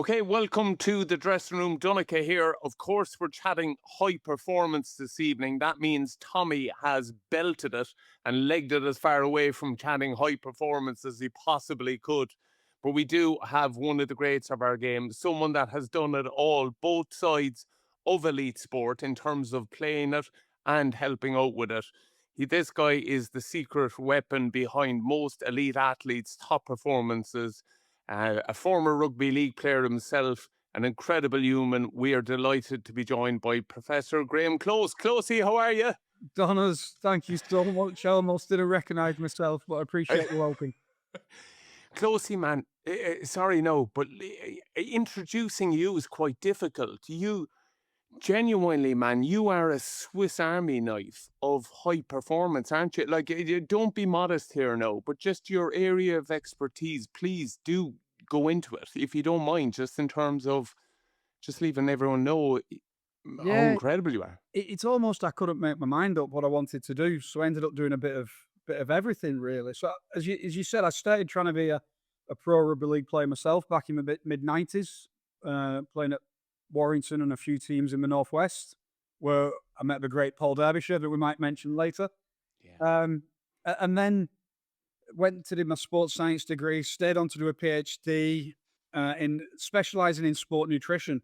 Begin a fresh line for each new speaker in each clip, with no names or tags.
Okay, welcome to the dressing room. Donncha here. Of course, we're chatting high performance this evening. That means Tommy has belted it and legged it as far away from chatting high performance as he possibly could. But we do have one of the greats of our game, someone that has done it all, both sides of elite sport in terms of playing it and helping out with it. This guy is the secret weapon behind most elite athletes' top performances, a former rugby league player himself, an incredible human. We are delighted to be joined by Professor Graeme Close. Closey, how are you?
Donners, thank you so much. I almost didn't recognise myself, but I appreciate you helping.
Closey, man, sorry, no, but introducing you is quite difficult. You genuinely, man, you are a Swiss Army knife of high performance, aren't you? Like, don't be modest here, no, but just your area of expertise, please do go into it, if you don't mind, just in terms of just leaving everyone know how
Yeah,
incredible you are.
it's almost I couldn't make my mind up what I wanted to do, so I ended up doing a bit of everything really. So as you said, I started trying to be a pro rugby league player myself back in the mid 90s, playing at Warrington and a few teams in the northwest, where I met the great Paul Darbisher that we might mention later.
Yeah.
And then went to do my sports science degree, stayed on to do a PhD in specializing in sport nutrition.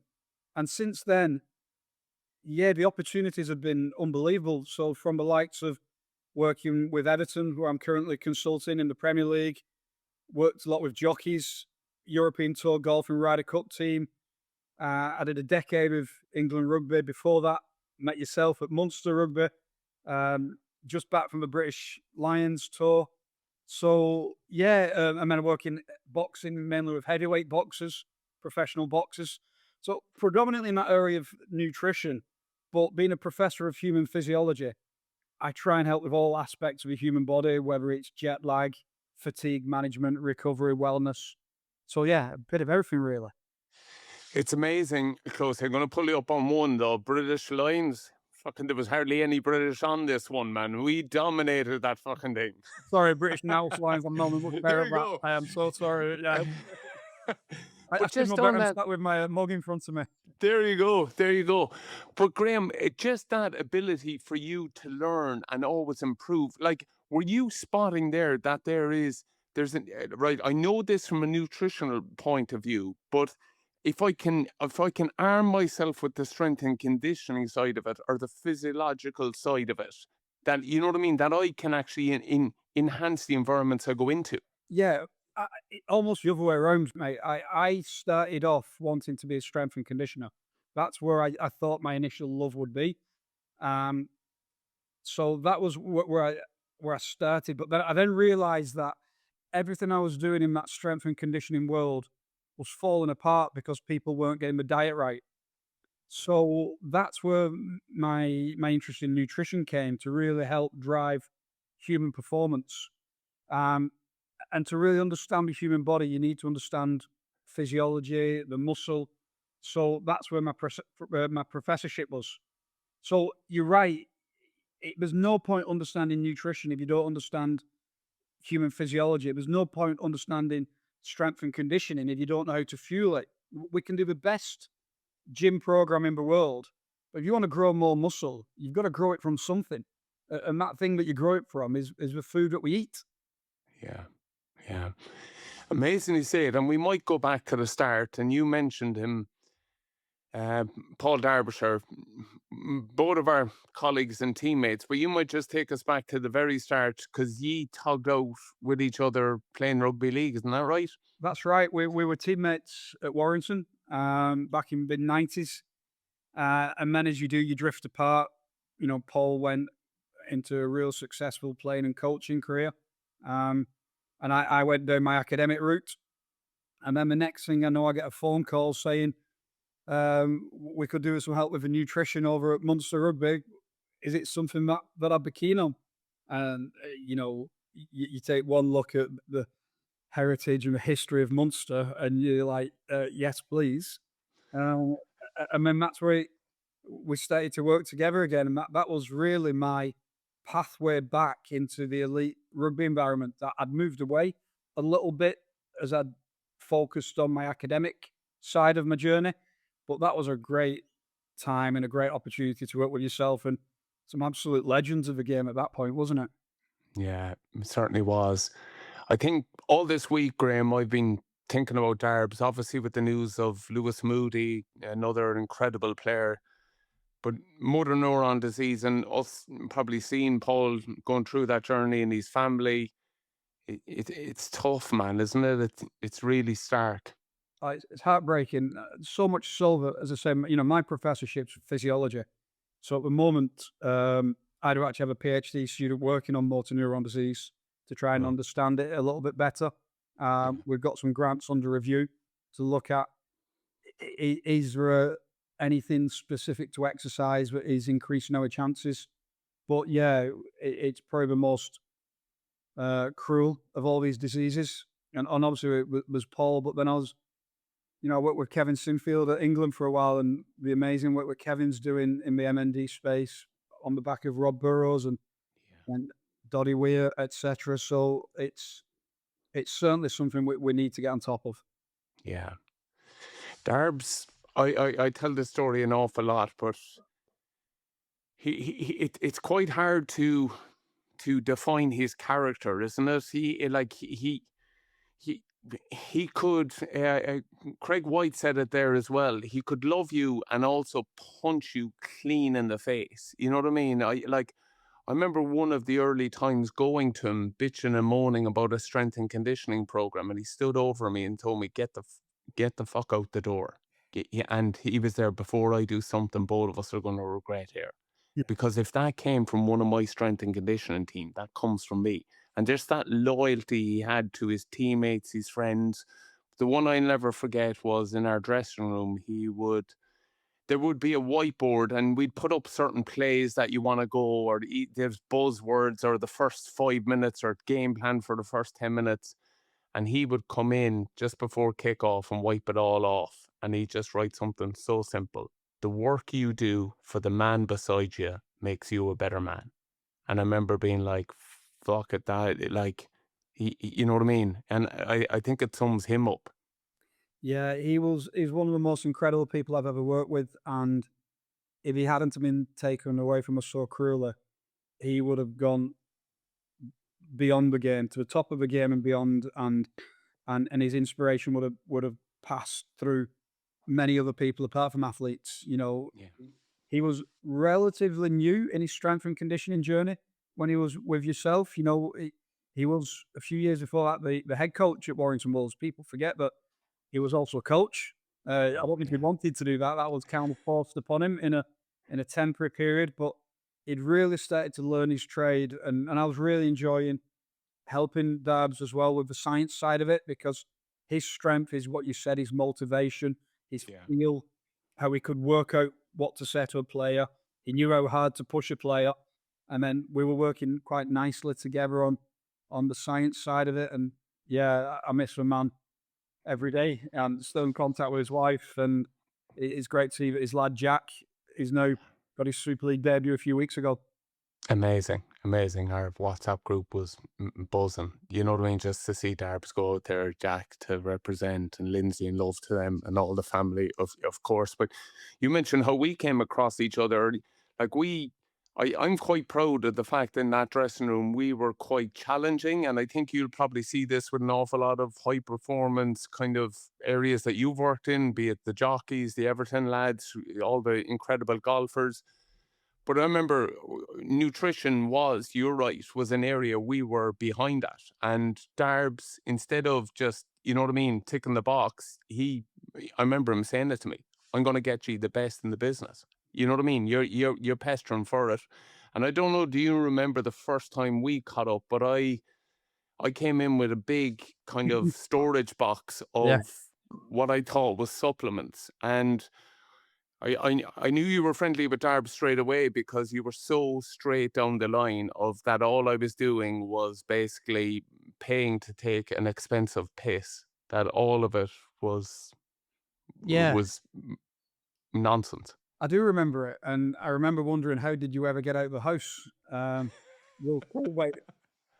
And since then, yeah, the opportunities have been unbelievable. So from the likes of working with Everton, who I'm currently consulting in the Premier League, worked a lot with jockeys, European Tour Golf and Ryder Cup team. I did a decade of England rugby before that. Met yourself at Munster Rugby. Just back from the British Lions tour. So yeah, and then I work in boxing, mainly with heavyweight boxers, professional boxers. So predominantly in that area of nutrition, but being a professor of human physiology, I try and help with all aspects of the human body, whether it's jet lag, fatigue management, recovery, wellness. So yeah, a bit of everything really.
It's amazing, Close. I'm going to pull you up on one, though. British Lions. Fucking, there was hardly any British on this one, man. We dominated that fucking thing.
Sorry, British Now lines. I'm normally much better
There
at
you
that.
go.
I am so sorry. Yeah,
Um,
I
but
should know
just
better.
on
I'm
that,
sat with my mug in front of me.
there you go. There you go. But Graham, just that ability for you to learn and always improve. Like, were you spotting there that there's an right? I know this from a nutritional point of view, but if I can arm myself with the strength and conditioning side of it or the physiological side of it, that you know what I mean, that I can actually enhance the environments I go into.
Yeah, almost the other way around, mate. I started off wanting to be a strength and conditioner. That's where I thought my initial love would be. Um, so that was where I started. But then I then realized that everything I was doing in that strength and conditioning world was falling apart because people weren't getting the diet right. So that's where my interest in nutrition came to really help drive human performance. Um, and to really understand the human body, you need to understand physiology, the muscle. So that's where my professorship was. So you're right. There's no point understanding nutrition if you don't understand human physiology. There's no point understanding strength and conditioning if you don't know how to fuel it. We can do the best gym program in the world, but if you want to grow more muscle, you've got to grow it from something. And that thing that you grow it from is the food that we eat.
Yeah, yeah. Amazing you say it, and we might go back to the start. And you mentioned him, uh, Paul Darbisher, both of our colleagues and teammates. But you might just take us back to the very start because ye tugged out with each other playing rugby league, isn't that right?
That's right. We were teammates at Warrington back in the mid 90s. And then as you do, you drift apart. You know, Paul went into a real successful playing and coaching career. Um, and I went down my academic route. And then the next thing I know, I get a phone call saying, we could do with some help with the nutrition over at Munster Rugby. Is it something that I'd be keen on? And, you take one look at the heritage and the history of Munster and you're like, yes, please. Um, and then that's where we started to work together again. And that was really my pathway back into the elite rugby environment that I'd moved away a little bit as I'd focused on my academic. side of my journey. But that was a great time and a great opportunity to work with yourself and some absolute legends of the game at that point, wasn't it?
Yeah, it certainly was. I think all this week, Graham, I've been thinking about Darbs, obviously with the news of Lewis Moody, another incredible player, but motor neuron disease and us probably seeing Paul going through that journey and his family. It's tough, man, isn't it? It's really stark.
It's heartbreaking. So much so that, as I say, my professorship's physiology. So at the moment, I do actually have a PhD student working on motor neuron disease to try and
Well,
understand it a little bit better.
yeah,
We've got some grants under review to look at is there anything specific to exercise that is increasing our chances. But yeah, it's probably the most cruel of all these diseases. And obviously it was Paul, but then I worked with Kevin Sinfield at England for a while, and the amazing work that Kevin's doing in the MND space on the back of Rob Burrows and Doddy Weir, etc. So it's certainly something we need to get on top of.
yeah. Darbs, I tell this story an awful lot, but it's quite hard to define his character, isn't it? He he could. Craig White said it there as well. He could love you and also punch you clean in the face. You know what I mean? I remember one of the early times going to him, bitching and moaning about a strength and conditioning program, and he stood over me and told me, get the fuck out the door." And he was there before I do something both of us are going to regret here.
Yeah.
Because if that came from one of my strength and conditioning team, that comes from me. And just that loyalty he had to his teammates, his friends. The one I never forget was in our dressing room, there would be a whiteboard and we'd put up certain plays that you want to go, or there's buzzwords or the first 5 minutes or game plan for the first 10 minutes. And he would come in just before kickoff and wipe it all off. And he'd just write something so simple: the work you do for the man beside you makes you a better man. And I remember being like, fuck it, like, you know what I mean? And I think it sums him up.
Yeah, he's one of the most incredible people I've ever worked with, and if he hadn't have been taken away from us so cruelly, he would have gone beyond the game, to the top of the game and beyond, and his inspiration would have passed through many other people apart from athletes.
Yeah.
He was relatively new in his strength and conditioning journey when he was with yourself. He was a few years before that the head coach at Warrington Wolves. People forget that he was also a coach. I don't think he
Yeah.
wanted to do that. That was kind of forced upon him in a temporary period, but he'd really started to learn his trade, and I was really enjoying helping Darbs as well with the science side of it, because his strength is what you said, his motivation, his
Yeah.
feel, how he could work out what to say to a player. He knew how hard to push a player. And then we were working quite nicely together on the science side of it. And yeah, I miss the man every day. And still in contact with his wife. And it's great to see that his lad Jack is now got his Super League debut a few weeks ago.
Amazing, amazing. Our WhatsApp group was buzzing. You know what I mean? Just to see Darbs go out there, Jack to represent, and Lindsay and love to them, and all the family, of course. But you mentioned how we came across each other. Like I'm quite proud of the fact in that dressing room we were quite challenging, and I think you'll probably see this with an awful lot of high performance kind of areas that you've worked in, be it the jockeys, the Everton lads, all the incredible golfers. But I remember nutrition was, you're right, was an area we were behind at. And Darbs, instead of just, you know what I mean, ticking the box, I remember him saying it to me: "I'm going to get you the best in the business." You know what I mean? You're pestering for it. And I don't know, do you remember the first time we caught up? But I came in with a big kind of storage box
Yeah.
of what I thought was supplements. And I knew you were friendly with Darb straight away because you were so straight down the line of that all I was doing was basically paying to take an expensive piss. That all of it was
Yeah.
was nonsense.
I do remember it, and I remember wondering, how did you ever get out of the house? We'll wait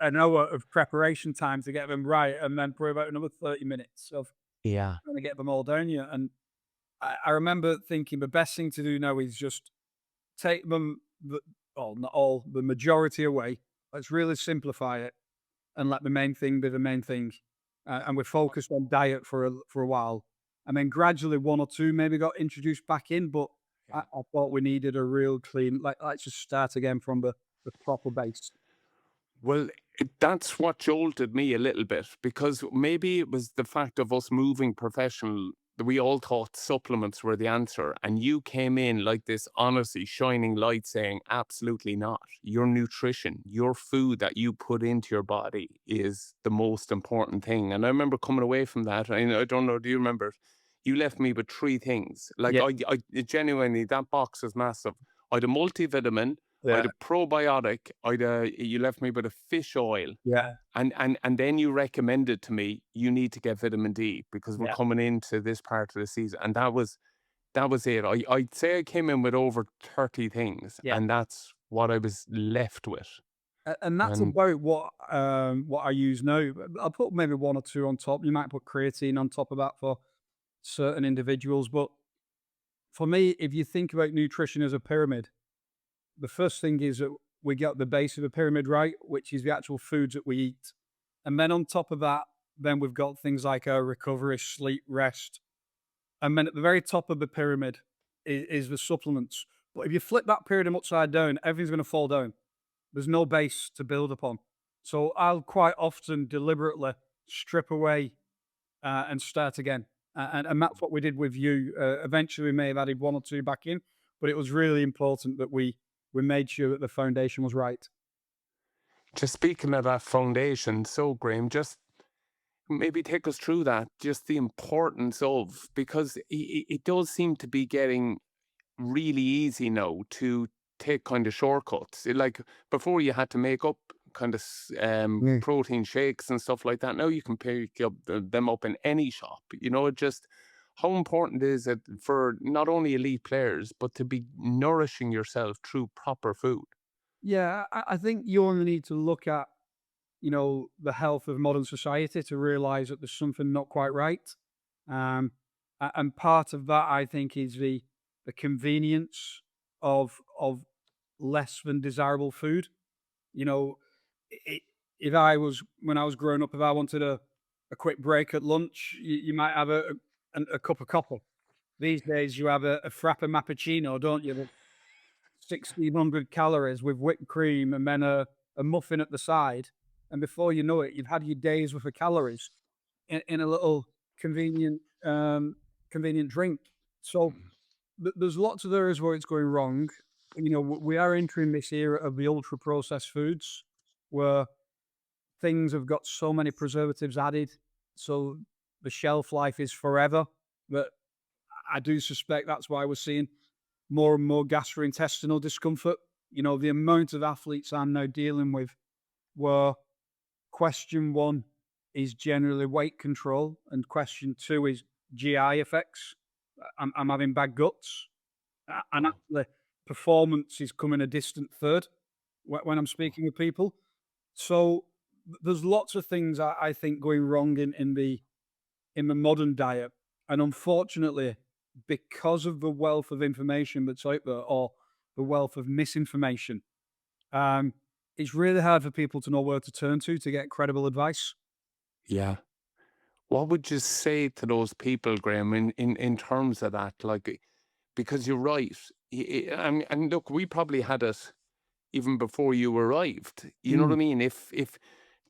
an hour of preparation time to get them right, and then probably about another 30 minutes of
Yeah.
trying to get them all down you. And I remember thinking the best thing to do now is just take them, well, not all, the majority away. Let's really simplify it and let the main thing be the main thing. And we're focused on diet for a while, and then gradually one or two maybe got introduced back in. But
Yeah.
I thought we needed a real clean. Like, let's just start again from the proper base.
Well, that's what jolted me a little bit because maybe it was the fact of us moving professional. That we all thought supplements were the answer, and you came in like this honesty, shining light, saying, "Absolutely not. Your nutrition, your food that you put into your body is the most important thing." And I remember coming away from that. And I don't know, do you remember it? You left me with three things. Like
Yeah,
genuinely, that box is massive. I had a multivitamin, I had
yeah,
a probiotic, you left me with a fish oil,
yeah,
and then you recommended to me you need to get vitamin D because we're
yeah,
coming into this part of the season, and that was it. I'd say I came in with over 30 things,
yeah.
and that's what I was left with.
And that's
And
about what I use now. I'll put maybe one or two on top. You might put creatine on top of that for certain individuals, but for me, if you think about nutrition as a pyramid, the first thing is that we get the base of the pyramid right, which is the actual foods that we eat. And then on top of that, then we've got things like our recovery, sleep, rest. And then at the very top of the pyramid is the supplements. But if you flip that pyramid upside down, everything's going to fall down. There's no base to build upon. So I'll quite often deliberately strip away and start again. And that's what we did with you. Eventually, we may have added one or two back in, but it was really important that we made sure that the foundation was right.
just speaking of that foundation, so Graham, just maybe take us through that, just the importance of, because it does seem to be getting really easy now to take kind of shortcuts. Like before, you had to make up kind of
Mm.
protein shakes and stuff like that. Now you can pick up them up in any shop. It just how important is it for not only elite players but to be nourishing yourself through proper food?
Yeah, I think you only need to look at, the health of modern society to realize that there's something not quite right. Um, and part of that, I think, is the convenience of less than desirable food. You know, I if I was when I was growing up, if I wanted a quick break at lunch, you might have a cup of coffee. These days, you have a frappe mappuccino, don't you? 1,600 calories with whipped cream and then a muffin at the side. And before you know it, you've had your days worth of calories in a little convenient convenient drink. So there's lots of areas where it's going wrong. We are entering this era of the ultra processed foods where things have got so many preservatives added. So the shelf life is forever. But I do suspect that's why we're seeing more and more gastrointestinal discomfort. The amount of athletes I'm now dealing with where question one is generally weight control, and question two is GI effects. I'm having bad guts, and
Wow.
actually, performance is coming a distant third when I'm speaking with people. So there's lots of things I think going wrong in the modern diet, and unfortunately, because of the wealth of information that's out there or the wealth of misinformation, um, it's really hard for people to know where to turn to get credible advice.
Yeah. What would you say to those people, Graham, in terms of that? Like, because you're right. And look, we probably had it even before you arrived. You know what
Mm,
I mean? If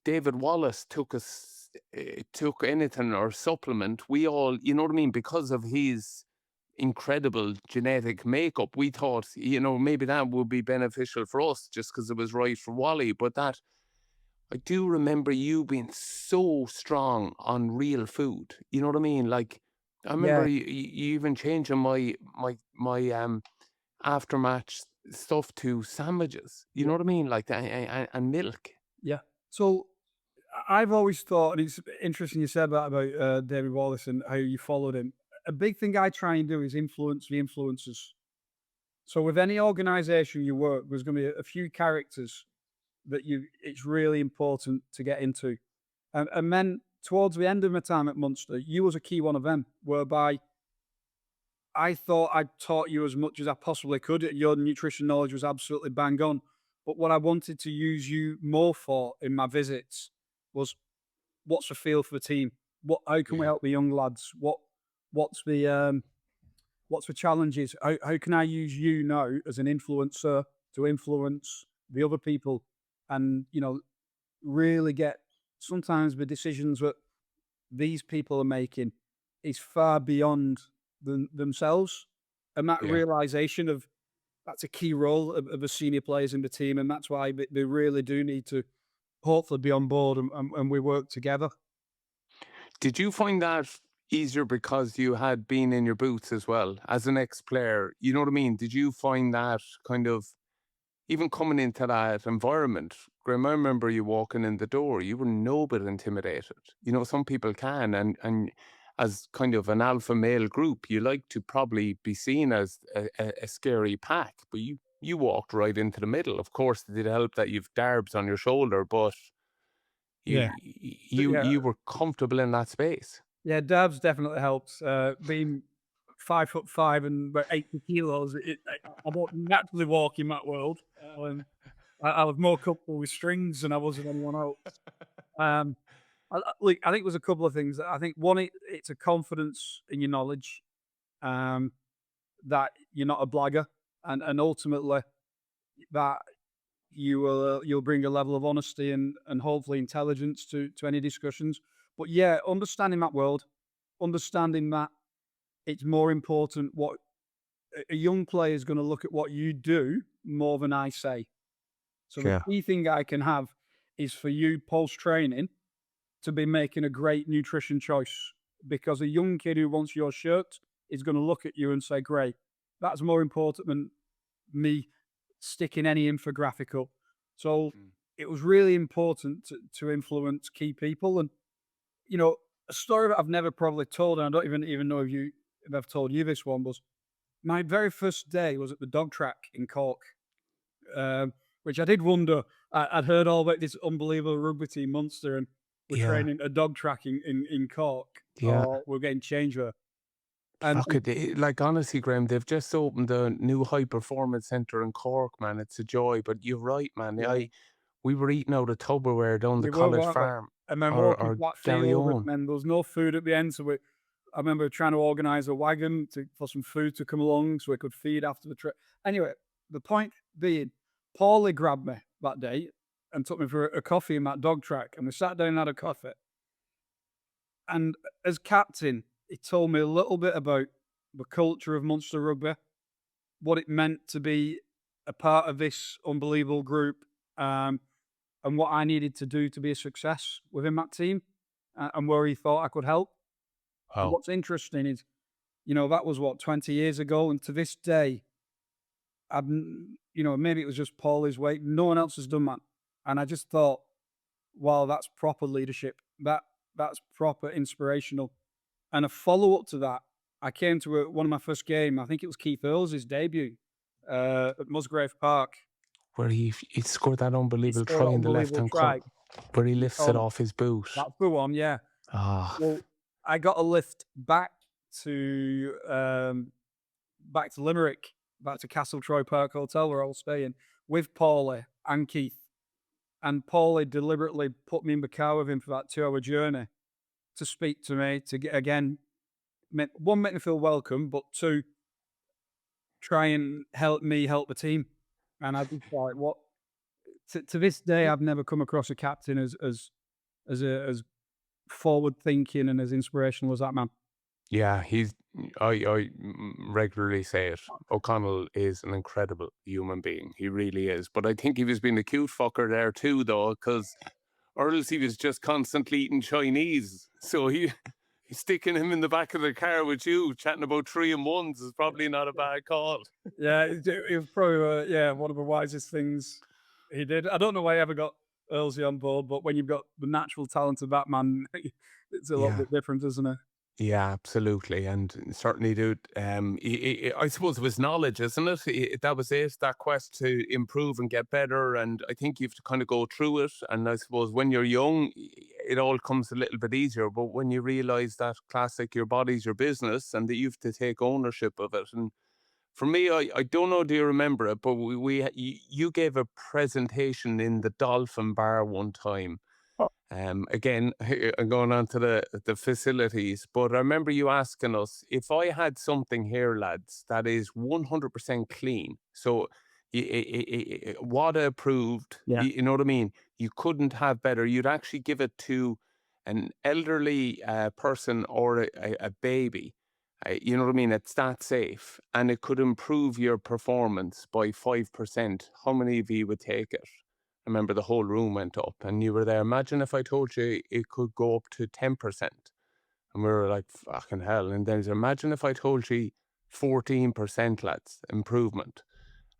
David Wallace took anything or supplement, we all, you know what I mean, because of his incredible genetic makeup, we thought, maybe that would be beneficial for us just because it was right for Wally. But that I do remember you being so strong on real food. You know what I mean? Like I
yeah,
remember you even changing my aftermatch stuff to sandwiches. You
yeah,
know what I mean? Like that and milk.
yeah. So I've always thought, and it's interesting you said that about David Wallace and how you followed him. A big thing I try and do is influence the influencers. So with any organization you work, there's going to be a few characters that it's really important to get into. And then towards the end of my time at Munster, you was a key one of them, whereby I thought I'd taught you as much as I possibly could. Your nutrition knowledge was absolutely bang on. But what I wanted to use you more for in my visits was what's the feel for the team? How can we
Yeah.
help the young lads? What's the challenges? How can I use you now as an influencer to influence the other people, and really get sometimes the decisions that these people are making is far beyond themselves, and that
Yeah.
realization of that's a key role of the senior players in the team, and that's why they really do need to hopefully be on board, and we work together.
Did you find that easier because you had been in your boots as well as an ex-player? You know what I mean? Did you find that kind of even coming into that environment? Graeme, I remember you walking in the door, you were no bit intimidated. You know, some people can, and as kind of an alpha male group, you like to probably be seen as a scary pack, but you walked right into the middle. Of course, it did help that you've Darbs on your shoulder, but
Yeah, yeah,
you were comfortable in that space.
yeah. Dabs definitely helps. Being 5'5" and about 80 kilos, I don't naturally walk in that world. I was more comfortable with strings than I was with anyone else. Um, look, I think there's a couple of things. I think one, it's a confidence in your knowledge, um, that you're not a blagger, and ultimately that you'll bring a level of honesty and hopefully intelligence to any discussions. But yeah, understanding that world, understanding that it's more important what a young player is going to look at what you do more than I say. So the
Yeah.
key thing I can have is for you post training to be making a great nutrition choice, because a young kid who wants your shirt is going to look at you and say, "Great." That's more important than me sticking any infographic up. So
Mm.
it was really important to influence key people. And, a story that I've never probably told, and I don't even know if I've told you this one, was my very first day was at the dog track in Cork, which I did wonder. I'd heard all about this unbelievable rugby team, Munster, and we're
Yeah.
training a dog track in Cork,
Yeah.
or we're getting changed there.
Fuck
And
it. Like, honestly, Graham, they've just opened a new high performance centre in Cork, man. It's a joy. But you're right, man.
yeah,
We were eating out of Tupperware down the
we were,
college
weren't we?
farm
And then walking
or
flat field,
Garryowen.
and there was no food at the end, so I remember trying to organise a wagon for some food to come along so we could feed after the trip. Anyway, the point being, Paulie grabbed me that day and took me for a coffee in that dog track, and we sat down and had a coffee. And as captain, he told me a little bit about the culture of Munster Rugby, what it meant to be a part of this unbelievable group, and what I needed to do to be a success within that team, and where he thought I could help. And
Wow.
what's interesting is, that was what, 20 years ago, and to this day, maybe it was just Paulie's way. No one else has done that, and I just thought, wow, that's proper leadership. That's proper inspirational. And a follow up to that, I came to one of my first game. I think it was Keith Earls' debut at Musgrave Park.
Where he scored that
He
unbelievable
scored
try
an
in the left
unbelievable
hand corner,
try
where he
in the
lifts it
corner.
off his boot.
That's the one, yeah.
Ah,
Well, I got a lift to back to Limerick, back to Castle Troy Park Hotel where I was staying with Paulie and Keith. And Paulie deliberately put me in the car with him for that 2-hour journey to speak to me, to get again, one, make me feel welcome, but two, try and help me help the team. And I just like, what, to this day, I've never come across a captain as forward thinking and as inspirational as that man.
yeah, regularly say it. O'Connell is an incredible human being. He really is. But I think he was being a cute fucker there too, though, because or else he was just constantly eating Chinese. So he's sticking him in the back of the car with you, chatting about 3-and-1s is probably not a bad call.
Yeah, it was probably one of the wisest things he did. I don't know why he ever got Earlsey on board, but when you've got the natural talent of that man, it's a little
Yeah.
bit different, isn't it?
Yeah, absolutely, and certainly, dude. I suppose it was knowledge, isn't it? That was it. That quest to improve and get better, and I think you have to kind of go through it. And I suppose when you're young, it all comes a little bit easier. But when you realize that classic, your body's your business and that you have to take ownership of it. And for me, I don't know, do you remember it? But you gave a presentation in the Dolphin Bar one time. Again, I'm going on to the facilities, but I remember you asking us if I had something here, lads, that is 100% clean. So, water approved.
Yeah.
You know what I mean? You couldn't have better. You'd actually give it to an elderly person or a baby. You know what I mean? It's that safe, and it could improve your performance by 5%. How many of you would take it? I remember the whole room went up and you were there. Imagine if I told you it could go up to 10%. And we were like, fucking hell. And then imagine if I told you 14%, lads, improvement.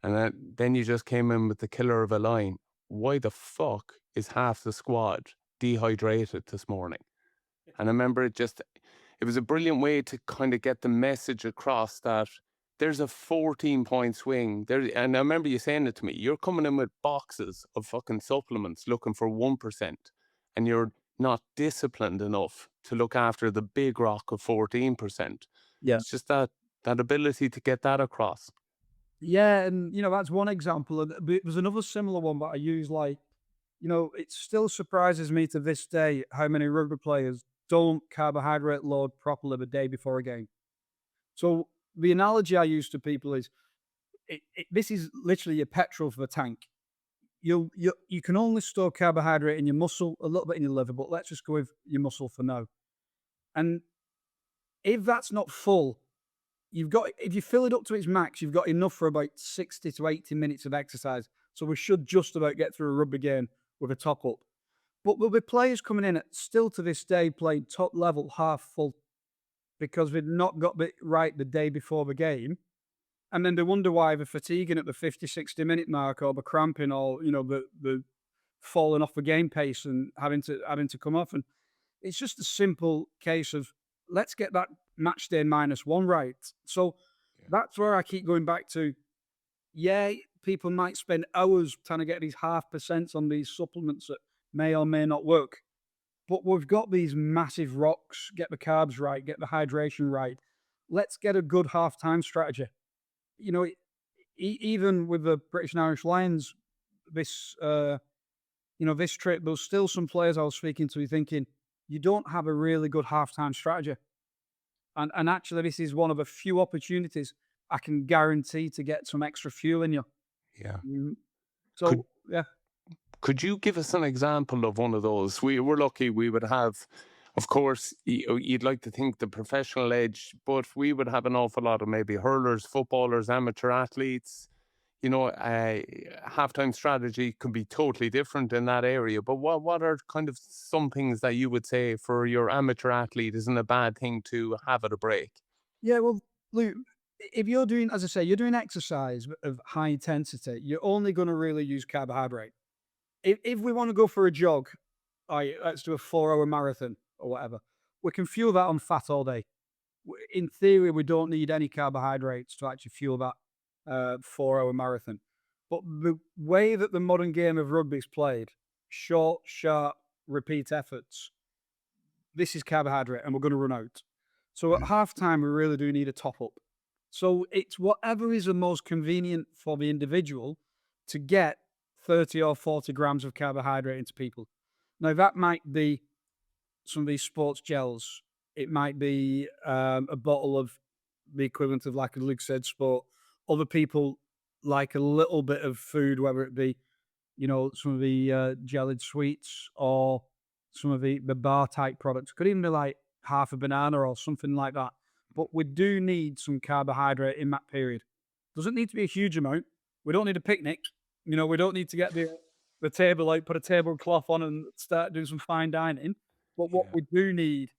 And then you just came in with the killer of a line. Why the fuck is half the squad dehydrated this morning? And I remember it was a brilliant way to kind of get the message across that there's a 14-point swing there. And I remember you saying it to me, you're coming in with boxes of fucking supplements looking for 1%, and you're not disciplined enough to look after the big rock of 14%.
Yeah.
It's just that ability to get that across.
Yeah, and that's one example. And there's another similar one that I use. Like, it still surprises me to this day how many rugby players don't carbohydrate load properly the day before a game. So the analogy I use to people is, this is literally your petrol for the tank. You can only store carbohydrate in your muscle, a little bit in your liver, but let's just go with your muscle for now. And if that's not full, if you fill it up to its max, you've got enough for about 60 to 80 minutes of exercise. So we should just about get through a rugby game with a top up. But there'll be players coming in still to this day playing top level half full because they've not got it right the day before the game. And then they wonder why they're fatiguing at the 50, 60-minute mark, or the cramping, or the falling off the game pace and having to come off. And it's just a simple case of, let's get that match day -1 right. So that's where I keep going back to. Yeah, people might spend hours trying to get these half% on these supplements that may or may not work. But we've got these massive rocks, get the carbs right, get the hydration right. Let's get a good half-time strategy. Even with the British and Irish Lions, this this trip, there's still some players I was speaking to thinking, you don't have a really good half-time strategy. And actually, this is one of a few opportunities I can guarantee to get some extra fuel in you.
Yeah.
Mm.
Could
So, yeah.
Could you give us an example of one of those? We're lucky we would have, of course, you'd like to think the professional edge, but we would have an awful lot of maybe hurlers, footballers, amateur athletes. Halftime strategy could be totally different in that area. But what are kind of some things that you would say for your amateur athlete isn't a bad thing to have at a break?
Yeah, well, look, if you're doing, as I say, you're doing exercise of high intensity, you're only going to really use carbohydrate. If we want to go for a jog, let's do a 4-hour marathon or whatever, we can fuel that on fat all day. In theory, we don't need any carbohydrates to actually fuel that 4-hour marathon. But the way that the modern game of rugby is played, short, sharp, repeat efforts, this is carbohydrate and we're going to run out. So at halftime, we really do need a top up. So it's whatever is the most convenient for the individual to get 30 or 40 grams of carbohydrate into people. Now, that might be some of these sports gels. It might be a bottle of the equivalent of, like Luke said, sport. Other people like a little bit of food, whether it be, some of the jellied sweets or some of the bar type products. Could even be like half a banana or something like that. But we do need some carbohydrate in that period. Doesn't need to be a huge amount. We don't need a picnic. We don't need to get the table out, put a tablecloth on and start doing some fine dining. But what
Yeah.
we do need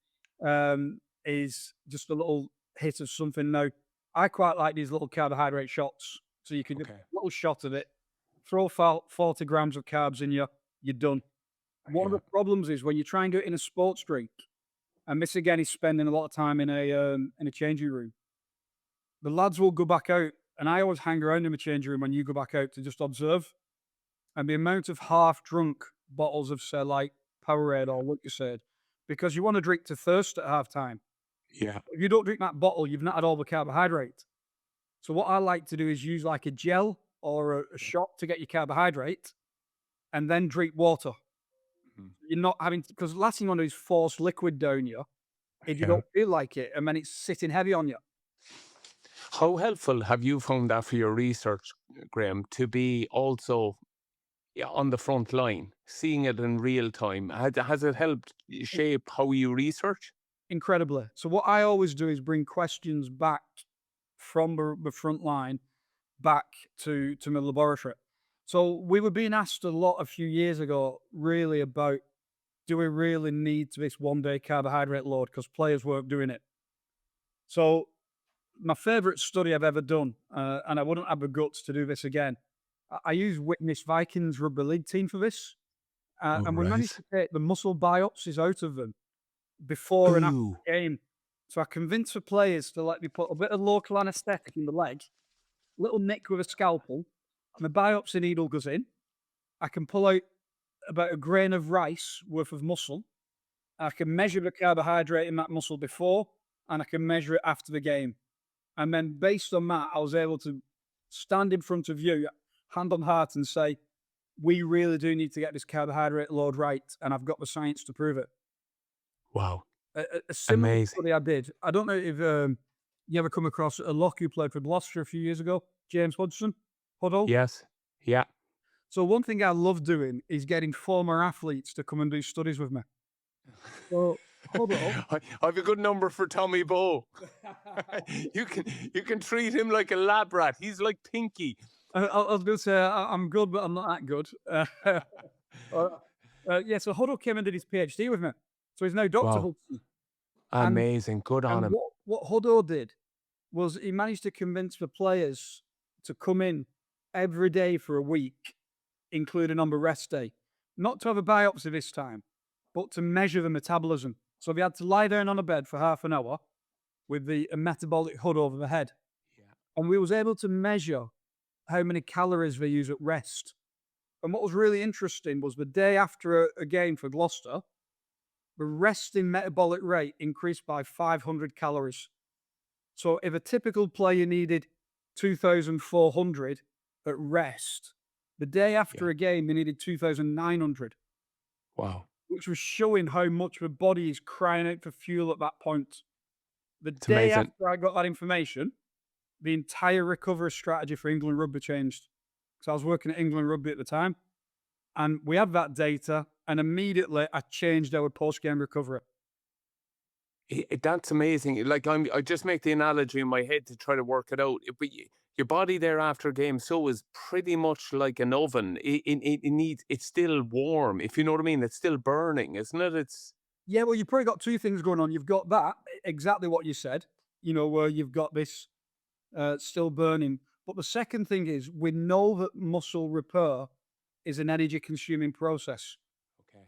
is just a little hit of something. Now, I quite like these little carbohydrate shots. So you can get
Okay.
a little shot of it, throw 40 grams of carbs in you, you're done. One of
Yeah.
the problems is when you try and do it in a sports drink, and this again is spending a lot of time in a changing room. The lads will go back out, and I always hang around in the changing room when you go back out to just observe. And the amount of half drunk bottles of, say, like Powerade or Lucozade, because you want to drink to thirst at half time.
Yeah.
If you don't drink that bottle, you've not had all the carbohydrate. So what I like to do is use like a gel or a shot to get your carbohydrate, and then drink water.
Mhm.
You're not having because the last thing you want to do is force liquid down you if you
Yeah.
don't feel like it, and then it's sitting heavy on you.
How helpful have you found that for your research, Graham, to be also, yeah, on the front line, seeing it in real time? Has it helped shape how you research?
Incredibly. So what I always do is bring questions back from the front line back to my laboratory. So we were being asked a lot a few years ago, really about do we really need this 1 day carbohydrate load because players weren't doing it. So my favourite study I've ever done, and I wouldn't have the guts to do this again. I use Witness Vikings rugby league team for this,
All
and we managed
right.
to take the muscle biopsies out of them before and after
Ooh.
the game. So I convinced the players to let me put a bit of local anaesthetic in the leg, little nick with a scalpel, and the biopsy needle goes in. I can pull out about a grain of rice worth of muscle. I can measure the carbohydrate in that muscle before, and I can measure it after the game. And then based on that, I was able to stand in front of you, hand on heart, and say, we really do need to get this carbohydrate load right, and I've got the science to prove it.
Wow.
A similar
Amazing.
study I did. I don't know if you ever come across a lock who played for Gloucester a few years ago, James Hudson, Huddle.
Yes. Yeah.
So one thing I love doing is getting former athletes to come and do studies with me. So Huddle,
I've a good number for Tommy Bow. You can treat him like a lab rat. He's like Pinky.
I was going to say I'm good, but I'm not that good. Uh, yeah, so Huddle came and did his PhD with me. So he's now Dr.
Wow.
Hudson. And
Amazing. Good on him.
what Huddle did was he managed to convince the players to come in every day for a week, including on the rest day. Not to have a biopsy this time, but to measure the metabolism. So they had to lie down on a bed for half an hour with a metabolic hood over the head.
Yeah.
And we was able to measure how many calories they use at rest. And what was really interesting was the day after a game for Gloucester, the resting metabolic rate increased by 500 calories. So if a typical player needed 2,400 at rest, the day
Yeah.
after a game, they needed 2,900,
Wow.
which was showing how much the body is crying out for fuel at that point. The
It's
day
amazing.
after I got that information, the entire recovery strategy for England Rugby changed. So I was working at England Rugby at the time, and we had that data, and immediately I changed our post-game recovery.
That's amazing. Like I just make the analogy in my head to try to work it out. But your body there after a game so is pretty much like an oven. It needs, it's still warm. If you know what I mean, it's still burning, isn't it? It's
Yeah, well, you've probably got two things going on. You've got that, exactly what you said, where you've got this still burning. But the second thing is we know that muscle repair is an energy consuming process.
okay.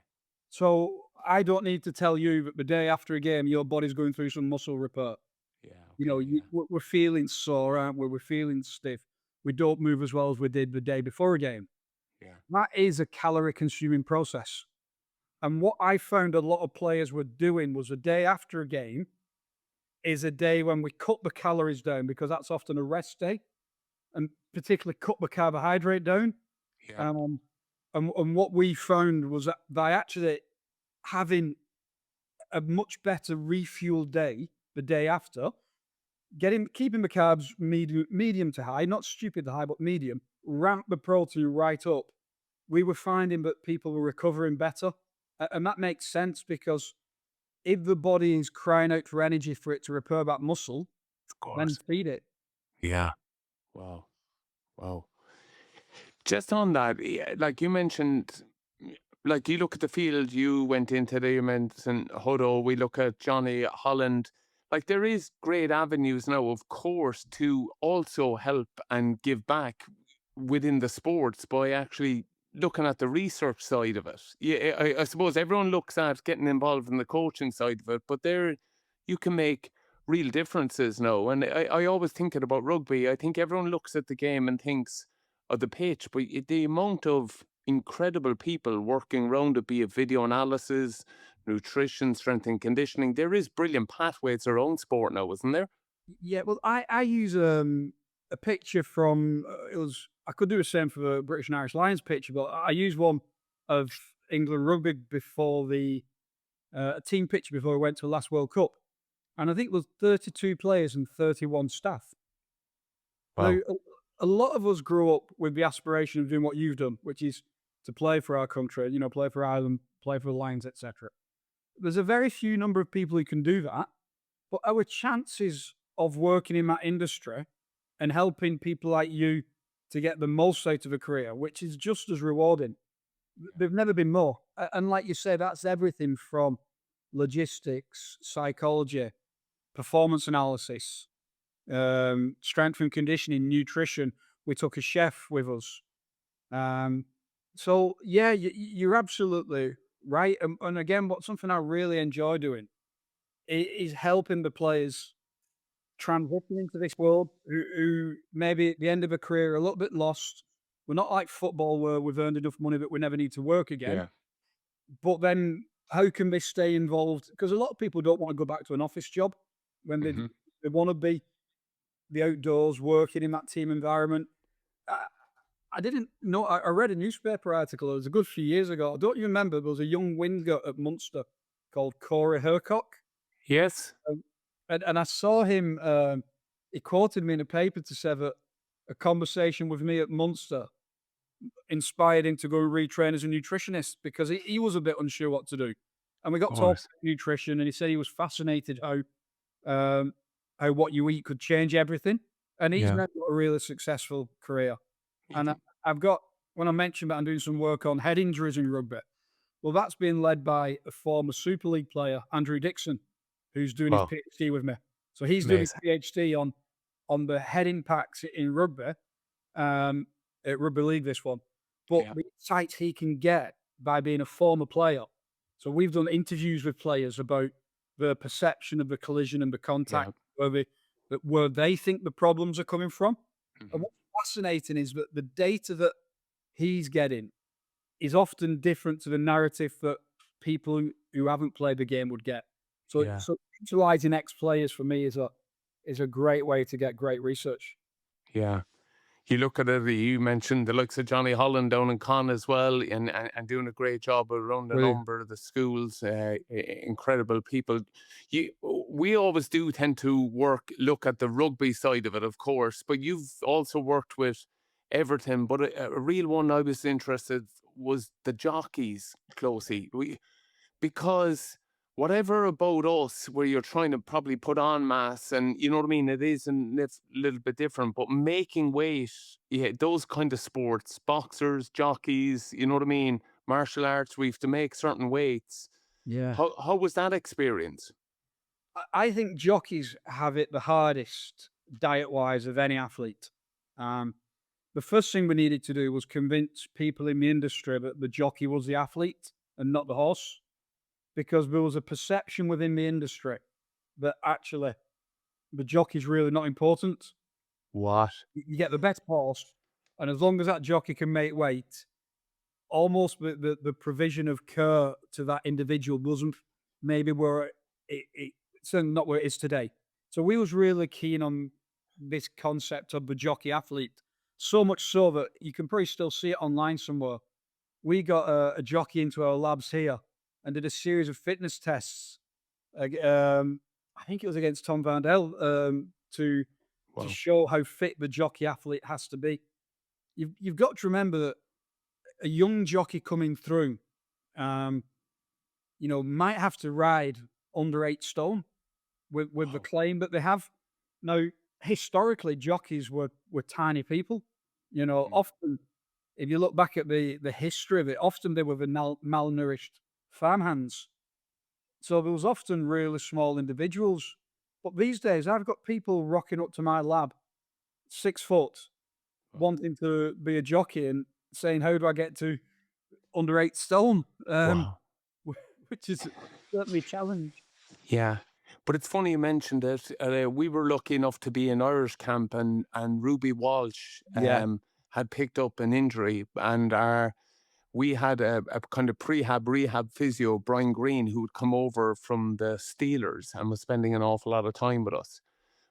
So I don't need to tell you that the day after a game, your body's going through some muscle repair.
Yeah. Okay. Yeah.
We're feeling sore, aren't we? We're feeling stiff. We don't move as well as we did the day before a game.
Yeah.
That is a calorie consuming process. And what I found a lot of players were doing was a day after a game is a day when we cut the calories down because that's often a rest day, and particularly cut the carbohydrate down.
Yeah.
Um, and what we found was that by actually having a much better refuel day the day after, keeping the carbs medium to high, not stupid to high, but medium, ramp the protein right up. We were finding that people were recovering better, and that makes sense because if the body is crying out for energy for it to repair that muscle,
Of
then
course.
feed it.
Yeah. Wow. Wow. Just on that, like you mentioned, like you look at the field you went into there, you mentioned Hutto, we look at Johnny Holland. Like there is great avenues now, of course, to also help and give back within the sports by actually looking at the research side of it. Yeah, I suppose everyone looks at getting involved in the coaching side of it, but there you can make real differences now. And I always thinking about rugby. I think everyone looks at the game and thinks of the pitch, but the amount of incredible people working around it, be it video analysis, nutrition, strength and conditioning. There is brilliant pathways around sport now, isn't there?
Yeah, well, I use a picture from it was I could do the same for the British and Irish Lions picture, but I use one of England rugby before the a team picture before we went to the last World Cup, and I think it was 32 players and 31 staff. Now,
Wow.
a lot of us grew up with the aspiration of doing what you've done, which is to play for our country, play for Ireland, play for the Lions, etc. There's a very few number of people who can do that, but our chances of working in that industry and helping people like you to get the most out of a career, which is just as rewarding, they've never been more. And like you say, that's everything from logistics, psychology, performance analysis, strength and conditioning, nutrition. We took a chef with us. Um, so yeah, you're absolutely right. And again, what something I really enjoy doing is helping the players transition into this world who maybe at the end of a career are a little bit lost. We're not like football where we've earned enough money that we never need to work again.
Yeah.
But then how can they stay involved? Because a lot of people don't want to go back to an office job when
Hmm.
they want to be the outdoors, working in that team environment. I, I didn't know. I read a newspaper article. It was a good few years ago. I don't even remember. There was a young winger at Munster called Corey Hercock,
Yes.
and I saw him. He quoted me in a paper to say that a conversation with me at Munster inspired him to go and retrain as a nutritionist because he was a bit unsure what to do. And we
Of
got talking
course.
about nutrition, and he said he was fascinated um, how what you eat could change everything. And he's
Yeah.
now got a really successful career. And
Mhm.
I've got, when I mentioned that I'm doing some work on head injuries in rugby, well, that's being led by a former Super League player, Andrew Dixon, who's doing his
Wow.
PhD with me. So he's doing his
Amazing.
PhD on the head impacts in rugby, um, at rugby league. This one, but
Yeah.
the insights he can get by being a former player. So we've done interviews with players about the perception of the collision and the contact,
Yeah.
where they think the problems are coming from. And
Mhm.
what's fascinating is that the data that he's getting is often different to the narrative that people who haven't played the game would get. So,
Yeah.
so utilizing ex players for me is a great way to get great research.
Yeah. You look at it, you mentioned the likes of Johnny Holland down in Con as well, and doing a great job around a
Brilliant.
number of the schools. Incredible people. We always do tend to look at the rugby side of it, of course, but you've also worked with Everton. But a real one I was interested was the jockeys, closely. Because whatever about us where you're trying to probably put on mass and you know what I mean, it is a little bit different, but making weight, yeah, those kind of sports, boxers, jockeys, you know what I mean, martial arts, we have to make certain weights.
Yeah.
How was that experience?
I think jockeys have it the hardest diet wise of any athlete. Um, the first thing we needed to do was convince people in the industry that the jockey was the athlete and not the horse, because there was a perception within the industry that actually the jockey's really not important.
What?
You get the best horse, and as long as that jockey can make weight, almost the provision of care to that individual wasn't maybe where it's certainly not where it is today. So we was really keen on this concept of the jockey athlete, so much so that you can probably still see it online somewhere. We got a jockey into our labs here and did a series of fitness tests. I think it was against Tom Van Dell, to
Wow.
show how fit the jockey athlete has to be. You've got to remember that a young jockey coming through, um, might have to ride under 8 stone with the
Wow.
claim that they have. Now, historically, jockeys were tiny people.
Mm.
Often, if you look back at the history of it, often they were the malnourished farmhands. So there was often really small individuals. But these days, I've got people rocking up to my lab, 6 foot,
Wow.
wanting to be a jockey and saying, "How do I get to under 8 stone?"
Wow.
Which is certainly a challenge.
Yeah. But it's funny you mentioned it. We were lucky enough to be in Irish camp, and Ruby Walsh
Yeah.
had picked up an injury, and our we had a kind of prehab rehab physio, Brian Green, who would come over from the Steelers and was spending an awful lot of time with us.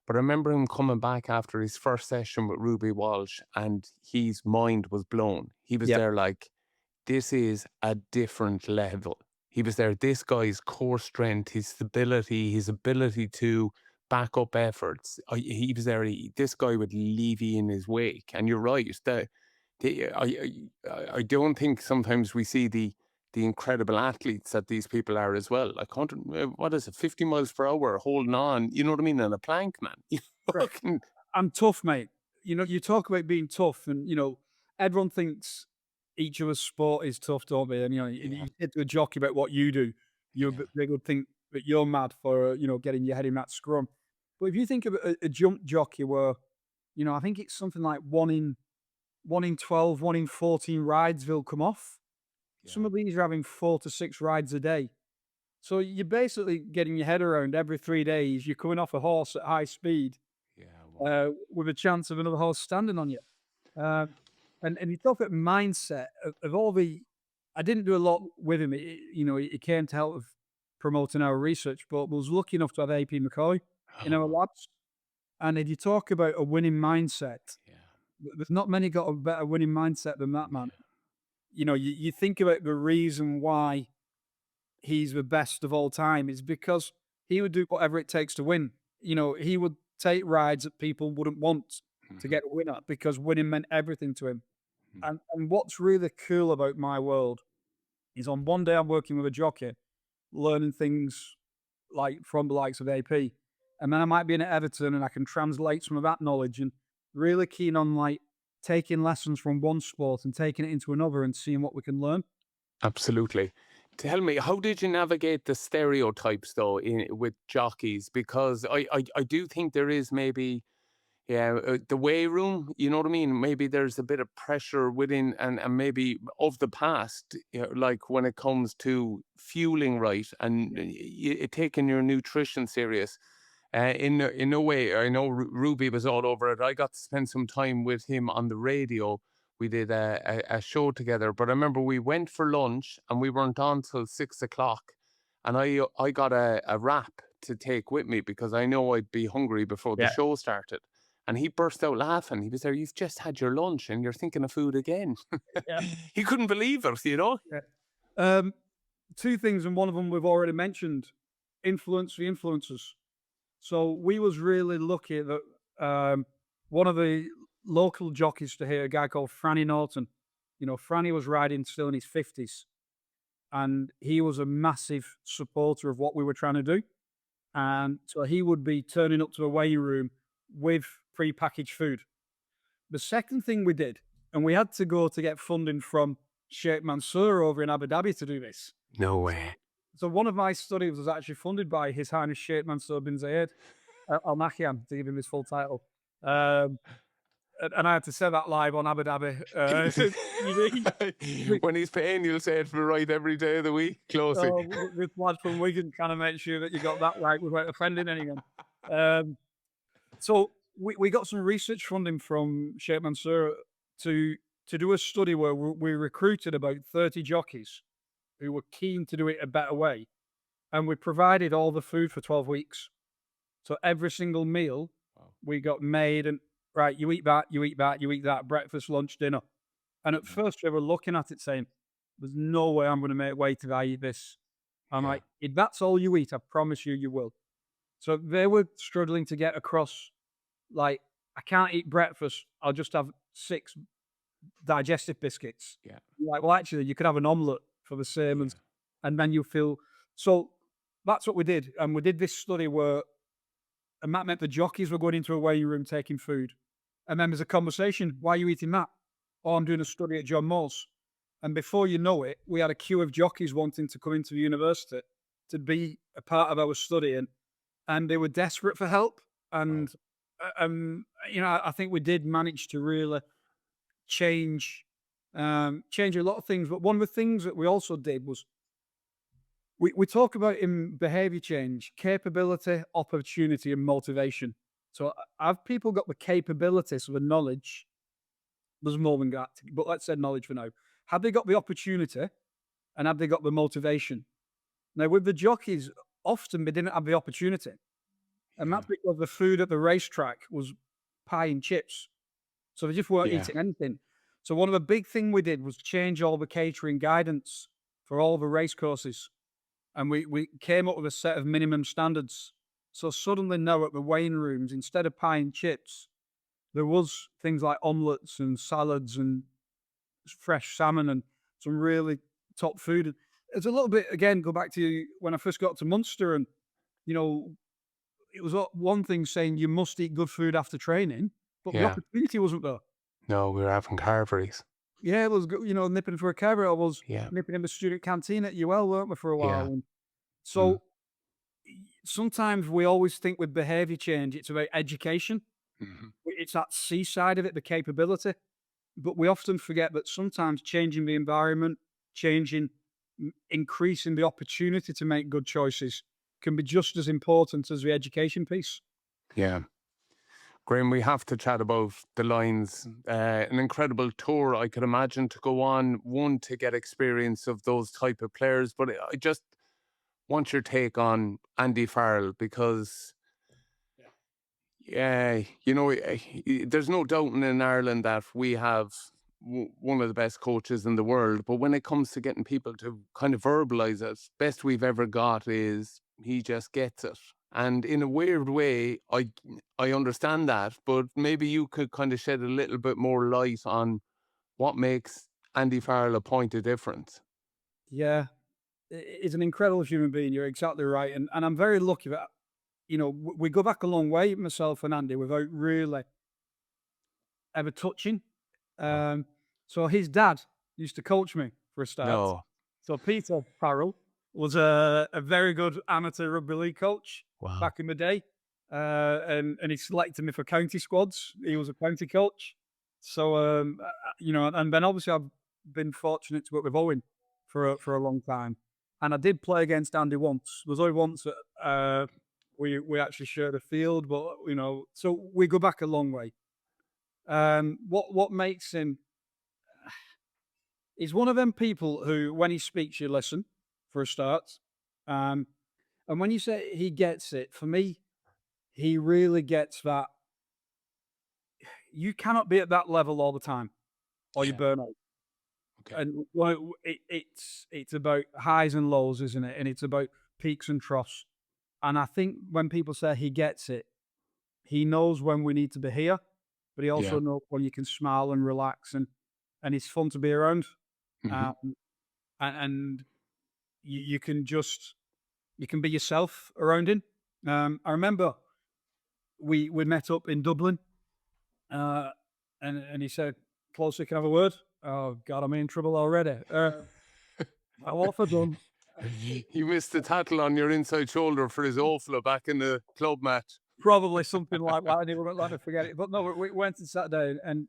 But I remember him coming back after his first session with Ruby Walsh, and his mind was blown. He was
Yeah.
there like, this is a different level. He was there, this guy's core strength, his stability, his ability to back up efforts. He was there, this guy would leave you in his wake. And you're right, I don't think sometimes we see the incredible athletes that these people are as well. Like 100, what is it, 50 miles per hour, holding on, you know what I mean, on a plank, man. You
Right.
fucking,
I'm tough, mate. You know, you talk about being tough, and everyone thinks each of us sport is tough, don't they? And
yeah,
you said to a jockey about what you do,
yeah,
they would think that you're mad for getting your head in that scrum. But if you think of a jump jockey, where I think it's something like one in 12, 1 in 14 rides will come off. Some
yeah,
of these are having 4 to 6 rides a day. So you're basically getting your head around every 3 days. You're coming off a horse at high speed
yeah, wow.
with a chance of another horse standing on you. Um, and you talk about mindset of all the. I didn't do a lot with him. It came to help with promoting our research, but was lucky enough to have AP McCoy in our
Oh,
labs. And if you talk about a winning mindset,
yeah,
there's not many got a better winning mindset than that man.
yeah,
You think about the reason why he's the best of all time is because he would do whatever it takes to win. He would take rides that people wouldn't want to
mhm,
get a win at because winning meant everything to him.
mhm.
And what's really cool about my world is on one day I'm working with a jockey, learning things like from the likes of AP. And then I might be in at Everton and I can translate some of that knowledge, and really keen on like taking lessons from one sport and taking it into another and seeing what we can learn.
Absolutely. Tell me, how did you navigate the stereotypes though with jockeys? Because I do think there is maybe, yeah, the weigh room, you know what I mean? Maybe there's a bit of pressure within, and maybe of the past, like when it comes to fueling right and taking your nutrition serious. In no way, I know Ruby was all over it. I got to spend some time with him on the radio. We did a show together, but I remember we went for lunch and we weren't on till 6 o'clock. And I got a wrap to take with me because I know I'd be hungry before the
Yeah.
show started. And he burst out laughing. He was there, you've just had your lunch and you're thinking of food again.
Yeah.
He couldn't believe it, you know?
Yeah. Um, Two things, and one of them we've already mentioned: influence the influencers. So we was really lucky that one of the local jockeys to hear, a guy called Franny Norton. Franny was riding still in his 50s, and he was a massive supporter of what we were trying to do. And so he would be turning up to a weighing room with pre-packaged food. The second thing we did, and we had to go to get funding from Sheikh Mansour over in Abu Dhabi to do this.
No
So,
way.
so one of my studies was actually funded by His Highness Sheikh Mansour bin Zayed Al Nahyan, to give him his full title. Um, and I had to say that live on Abu Dhabi TV.
When he's paying, you'll say it for right every day of the week. Closely.
This lad from Wigan trying to make sure that you got that right without offending anyone. Um, so we got some research funding from Sheikh Mansour to do a study where we recruited about 30 jockeys who were keen to do it a better way, and we provided all the food for 12 weeks. So every single meal
Wow.
we got made, and right, you eat that, you eat that, you eat that, breakfast, lunch, dinner. And at
Mhm.
first we were looking at it saying, there's no way I'm going to make weight if I eat this. I'm
Yeah.
like, if that's all you eat, I promise you, you will. So they were struggling to get across, like, I can't eat breakfast. I'll just have 6 digestive biscuits.
Yeah.
Like, well, actually, you could have an omelette for the same,
Yeah.
and then you feel. So that's what we did. And we did this study where, and that meant the jockeys were going into a weighing room taking food. And then there's a conversation. Why are you eating that? Oh, I'm doing a study at John Moores. And before you know it, we had a queue of jockeys wanting to come into the university to be a part of our study. And they were desperate for help.
Wow.
And, I think we did manage to really change, change a lot of things. But one of the things that we also did was we talk about in behavior change, capability, opportunity, and motivation. So have people got the capability, so the knowledge, there's more than that, but let's say knowledge for now. have they got the opportunity and have they got the motivation? Now, with the jockeys, often they didn't have the opportunity, and
Yeah.
that's because the food at the racetrack was pie and chips. So they just weren't
Yeah.
eating anything. So one of the big thing we did was change all the catering guidance for all the race courses, and we came up with a set of minimum standards. So suddenly now at the weighing rooms, instead of pie and chips, there was things like omelets and salads and fresh salmon and some really top food. It's a little bit again, go back to when I first got to Munster and, you know, it was one thing saying you must eat good food after training, but the
Yeah.
opportunity wasn't there.
No, we were having carveries.
Yeah, it was nipping for a carrot. I was
Yeah.
nipping in the student canteen at UL, weren't we, for a while?
Yeah.
And
Mm.
so sometimes we always think with behaviour change, it's about education.
Mhm.
It's that C side of it, the capability. But we often forget that sometimes changing the environment, changing, increasing the opportunity to make good choices can be just as important as the education piece.
Yeah. Graham, we have to chat about the Lions. An incredible tour, I could imagine, to go on. One, to get experience of those type of players, but I just want your take on Andy Farrell because, yeah, there's no doubting in Ireland that we have one of the best coaches in the world. But when it comes to getting people to kind of verbalize it, best we've ever got is he just gets it. And in a weird way, I understand that, but maybe you could kind of shed a little bit more light on what makes Andy Farrell a point of difference.
Yeah, he's an incredible human being. You're exactly right, and I'm very lucky that we go back a long way, myself and Andy, without really ever touching.
Oh,
Um, so his dad used to coach me for a start.
no.
So Peter Farrell was a very good amateur rugby league coach
Wow.
back in the day, and he selected me for county squads. He was a county coach, so and then obviously I've been fortunate to work with Owen for a long time, and I did play against Andy once. There was only once that we actually shared a field, but so we go back a long way. What makes him? He's one of them people who, when he speaks, you listen for a start. Um, and when you say he gets it, for me, he really gets that. You cannot be at that level all the time, or you
Yeah.
burn out.
Okay.
And it's about highs and lows, isn't it? And it's about peaks and troughs. And I think when people say he gets it, he knows when we need to be here, but he
Yeah.
also knows when you can smile and relax, and it's fun to be around.
Hmm.
Um, and you can just you can be yourself around him. I remember we met up in Dublin, uh, and he said, "Closer, can I have a word?" Oh God, I'm in trouble already. How have I done?
You missed the tackle on your inside shoulder for his offload back in the club match.
Probably something like that. And he wouldn't let me forget it. But no, we went and sat down, and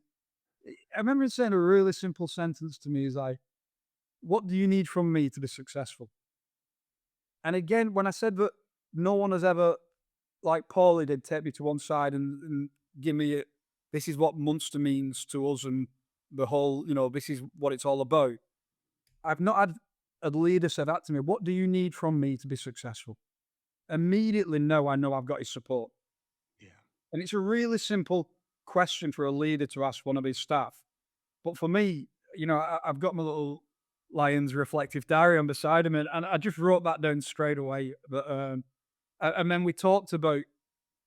I remember him saying a really simple sentence to me. He's like, "What do you need from me to be successful?" And again, when I said that no one has ever, like Paulie did, take me to one side and give me this is what Munster means to us and the whole, this is what it's all about. I've not had a leader say that to me. What do you need from me to be successful? Immediately, no, I know I've got his support.
Yeah.
And it's a really simple question for a leader to ask one of his staff. But for me, I've got my little Lions reflective diary on beside him, and I just wrote that down straight away. But and then we talked about,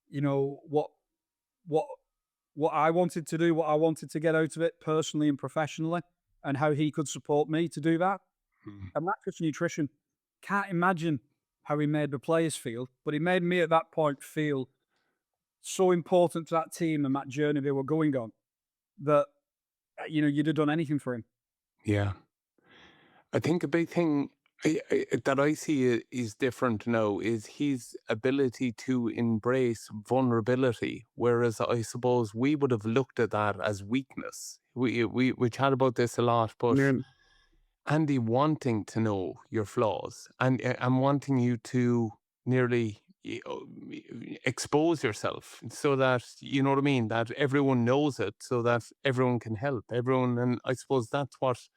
what what what I wanted to do, what I wanted to get out of it personally and professionally, and how he could support me to do that.
Mhm.
And that's just nutrition. Can't imagine how he made the players feel, but he made me at that point feel so important to that team and that journey they were going on that you'd have done anything for him.
Yeah. I think a big thing that I see is different now is his ability to embrace vulnerability, whereas I suppose we would have looked at that as weakness. We chat about this a lot, but
Yeah.
Andy wanting to know your flaws and wanting you to nearly expose yourself so that you know what I mean, that everyone knows it, so that everyone can help everyone, and I suppose that's what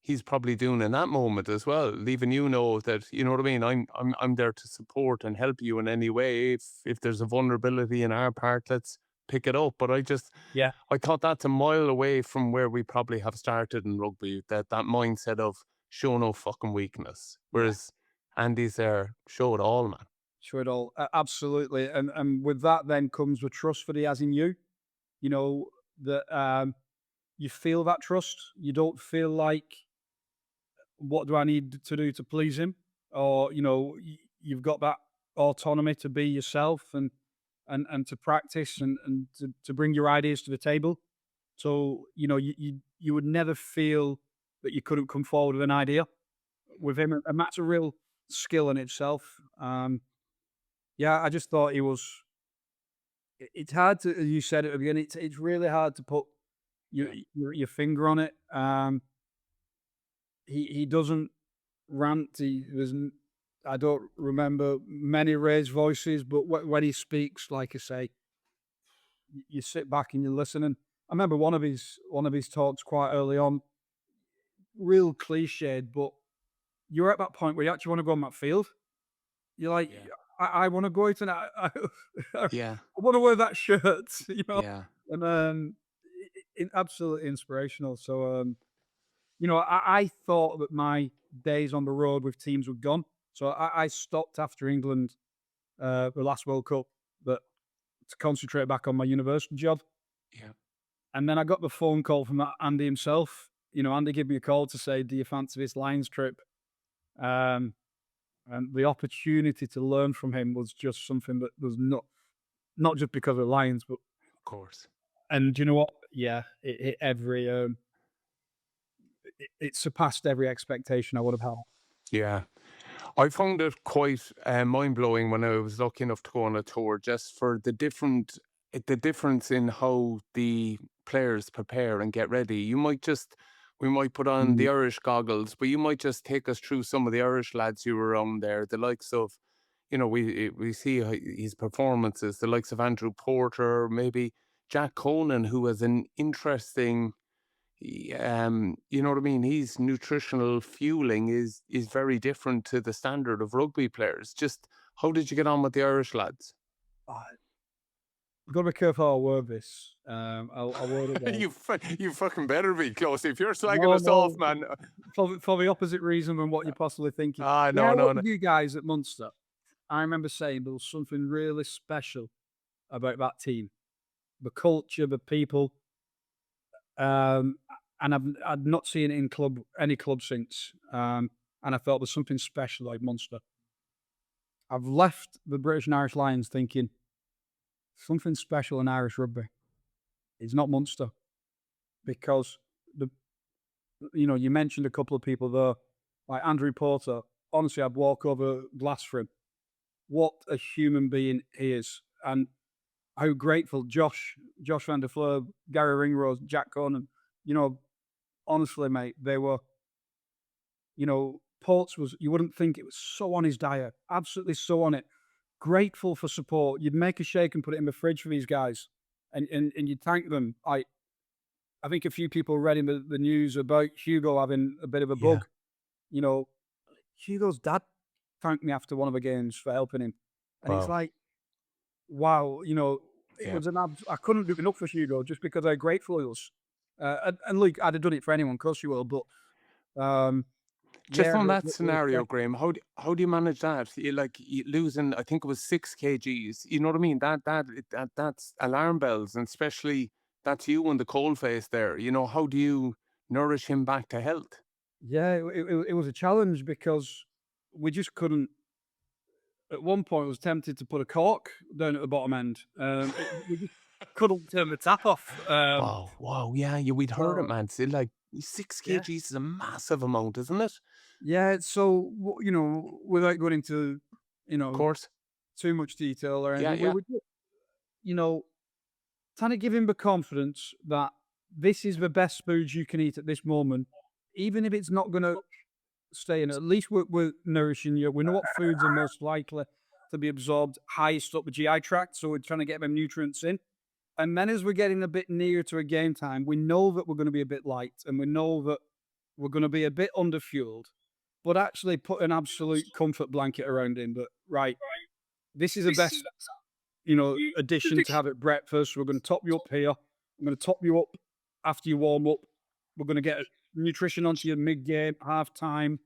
he's probably doing in that moment as well, leaving you know that, you know what I mean. I'm there to support and help you in any way. If there's a vulnerability in our part, let's pick it up. But
Yeah.
I thought that's a mile away from where we probably have started in rugby. That mindset of show no fucking weakness.
Yeah.
Whereas Andy's there, show it all, man.
Sure, it all. Absolutely. And with that then comes the trust that he has in you. You know, that you feel that trust. You don't feel like, what do I need to do to please him? Or, you've got that autonomy to be yourself and to practice and to bring your ideas to the table. So, you would never feel that you couldn't come forward with an idea with him. And that's a real skill in itself. Yeah, I just thought he was. It's hard to, as you said at the beginning, it's really hard to put your
Yeah.
your finger on it. He doesn't rant. I don't remember many raised voices, but when he speaks, like I say, you sit back and you listen. And I remember one of his talks quite early on, real cliched, but you're at that point where you actually want to go on that field. You're like,
Yeah.
I want to go out and I
Yeah.
want to wear that shirt,
Yeah.
and absolutely inspirational. So, I thought that my days on the road with teams were gone. So I stopped after England, the last World Cup, but to concentrate back on my university job.
Yeah.
And then I got the phone call from Andy himself. Andy gave me a call to say, "Do you fancy this Lions trip?" Um, and the opportunity to learn from him was just something that was not just because of Lions, but
Of course.
and do you know what? Yeah, it hit it surpassed every expectation I would have had.
Yeah. I found it quite mind blowing when I was lucky enough to go on a tour, just for the difference in how the players prepare and get ready. We might put on the
Mm.
Irish goggles, but you might just take us through some of the Irish lads you were around there, the likes of, we see his performances, the likes of Andrew Porter, maybe Jack Conan, who has an interesting you know what I mean? His nutritional fueling is very different to the standard of rugby players. Just how did you get on with the Irish lads?
I got to be careful how I word this. I'll word it well.
You fucking better be close. If you're slagging
No,
us off,
no,
man.
for the opposite reason than what you're possibly thinking. When
No,
I
no,
worked
no.
with you guys at Munster, I remember saying there was something really special about that team, the culture, the people, um, and I'd not seen it in any club since. And I felt there's something special like Munster. I've left the British and Irish Lions thinking something special in Irish rugby. It's not Munster because the you mentioned a couple of people there, like Andrew Porter. Honestly, I'd walk over glass for him. What a human being he is, and how grateful Josh Van der Fleur, Gary Ringrose, Jack Conan. You know, honestly, mate, they were. Ports was, you wouldn't think it was so on his diet, absolutely so on it. Grateful for support. You'd make a shake and put it in the fridge for these guys, and you'd thank them. I think a few people read in the news about Hugo having a bit of a
Yeah.
bug. You know, Hugo's dad thanked me after one of the games for helping him, and it's
Wow.
like, wow, it
Yeah.
was I couldn't do enough for Hugo just because how grateful he was. And look, I'd have done it for anyone, of course you will, but um,
Just
yeah,
on that
the
scenario,
respect.
Graham, how do you manage that? You losing, I think it was 6 kgs. You know what I mean? That's alarm bells, and especially that's you on the cold face there. How do you nourish him back to health?
Yeah, it was a challenge because we just couldn't. At one point, I was tempted to put a cork down at the bottom end. We just couldn't turn the tap off.
Wow, wow, yeah, we'd heard it,
So
man. See, like six
yeah,
kgs is a massive amount, isn't it?
yeah. So without going into
Of course.
too much detail or
Yeah,
anything, we
yeah,
would you know trying to give him the confidence that this is the best foods you can eat at this moment, even if it's not going to stay in. At least we're nourishing you. We know what foods are most likely to be absorbed highest up the GI tract, so we're trying to get them nutrients in. And then as we're getting a bit nearer to a game time, we know that we're going to be a bit light, and we know that we're going to be a bit underfueled, but actually put an absolute comfort blanket around him. But right, this is the best, addition to have at breakfast. We're going to top you up here. I'm going to top you up after you warm up. We're going to get nutrition onto you mid game, half time.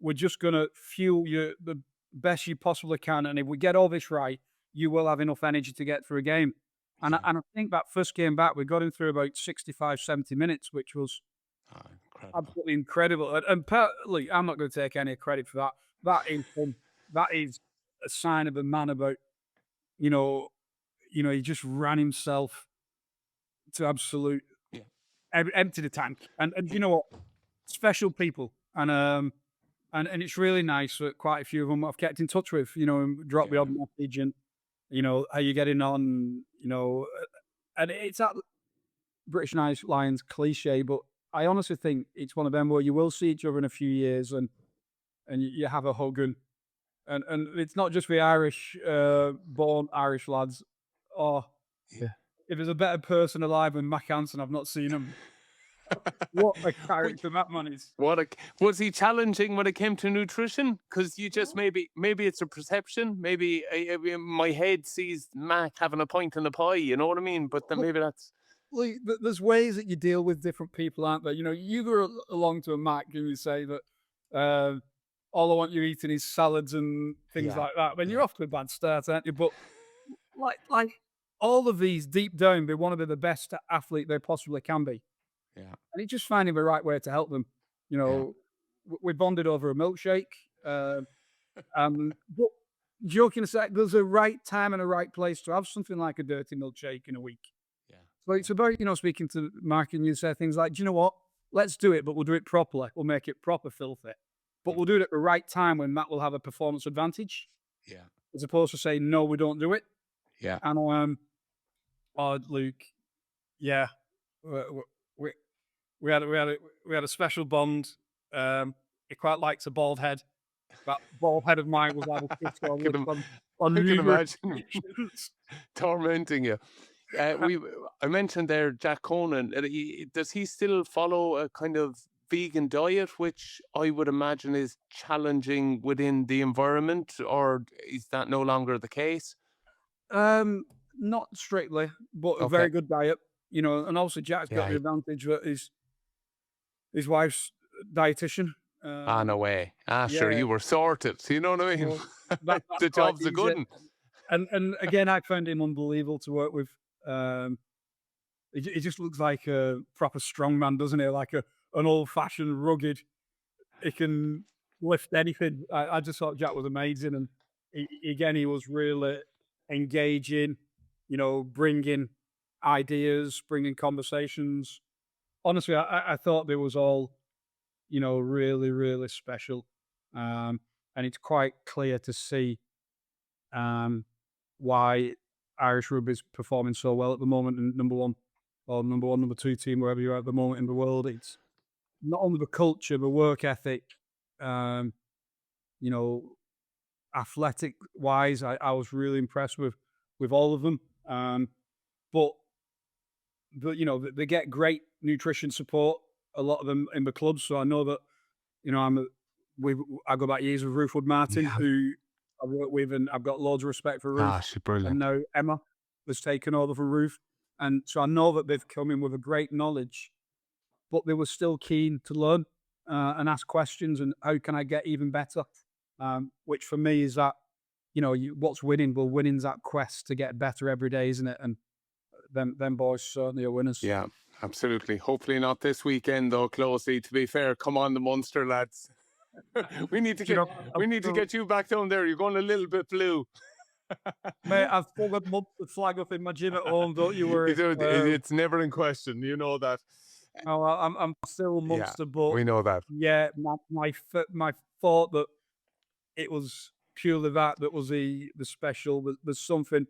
We're just going to fuel you the best you possibly can. And if we get all this right, you will have enough energy to get through a game. And,
Yeah.
I think that first game back, we got him through about 65, 70 minutes, which was
Incredible.
absolutely incredible. Look, I'm not going to take any credit for that. That is a sign of a man about, he just ran himself to absolute
Yeah.
empty the tank. And you know what? Special people. And it's really nice that quite a few of them I've kept in touch with, and dropped the odd message and, how you getting on, and it's that British and Irish Lions cliche, but I honestly think it's one of them where you will see each other in a few years and you have a hug and it's not just the Irish born Irish lads. Oh,
Yeah.
if there's a better person alive than Mac Hansen, I've not seen him. What a character that man is.
Was he challenging when it came to nutrition? Because you just maybe it's a perception. Maybe my head sees Mac having a pint in a pie. You know what I mean? But then maybe that's
Like, there's ways that you deal with different people, aren't there? You go along to a Mac and you say that all I want you eating is salads and things
Yeah.
like that. Then you're off to a bad start, aren't you? But like all of these deep down, they want to be the best athlete they possibly can be.
yeah.
And it's just finding the right way to help them. We bonded over a milkshake. But joking aside, there's a right time and a right place to have something like a dirty milkshake in a week.
Yeah.
So it's about, speaking to Mark and you say things like, do you know what? Let's do it, but we'll do it properly. We'll make it proper filthy. But we'll do it at the right time when Matt will have a performance advantage,
Yeah.
as opposed to saying, no, we don't do it.
Yeah.
And Luke, yeah, we had a special bond. He quite likes a bald head. That bald head of mine was able to
I can
on
I can
numerous
imagine
occasions.
tormenting you. I mentioned there Jack Conan. Does he still follow a kind of vegan diet, which I would imagine is challenging within the environment, or is that no longer the case?
Not strictly, but a
Okay.
very good diet. And also Jack's got
Yeah.
the advantage that his wife's dietitian.
No way. Sure,
Yeah,
you were sorted. You know what I mean?
so that's
The
quite
job's a
easy.
good one.
And again, I found him unbelievable to work with. He just looks like a proper strongman, doesn't he? Like an old fashioned rugged. He can lift anything. I just thought Jack was amazing, and he was really engaging. Bringing ideas, bringing conversations. Honestly, I thought there was all really, really special. And it's quite clear to see why Irish rugby is performing so well at the moment and number one, number two team, wherever you're at the moment in the world. It's not only the culture, the work ethic, um, you know, athletic wise, I was really impressed with all of them. But they get great nutrition support. A lot of them in the clubs. So I know that I go back years with Ruth Wood Martin,
Yeah.
who I work with, and I've got loads of respect for Ruth.
She's
And
brilliant.
now Emma has taken over from Ruth, and so I know that they've come in with a great knowledge, but they were still keen to learn and ask questions and how can I get even better? Which for me is that what's winning? Well, winning's that quest to get better every day, isn't it? And them boys certainly are winners.
Yeah, absolutely. Hopefully not this weekend, though. Closely, to be fair. Come on, the Munster lads. we need to
Do you
get
know,
we need to get you back down there. You're going a little bit blue.
mate, I've still got the flag up in my gym at home. Don't you worry.
It's never in question. You know that.
No, I'm still a
Yeah,
monster, but
we know that.
yeah, my thought that it was purely that was the special. There's something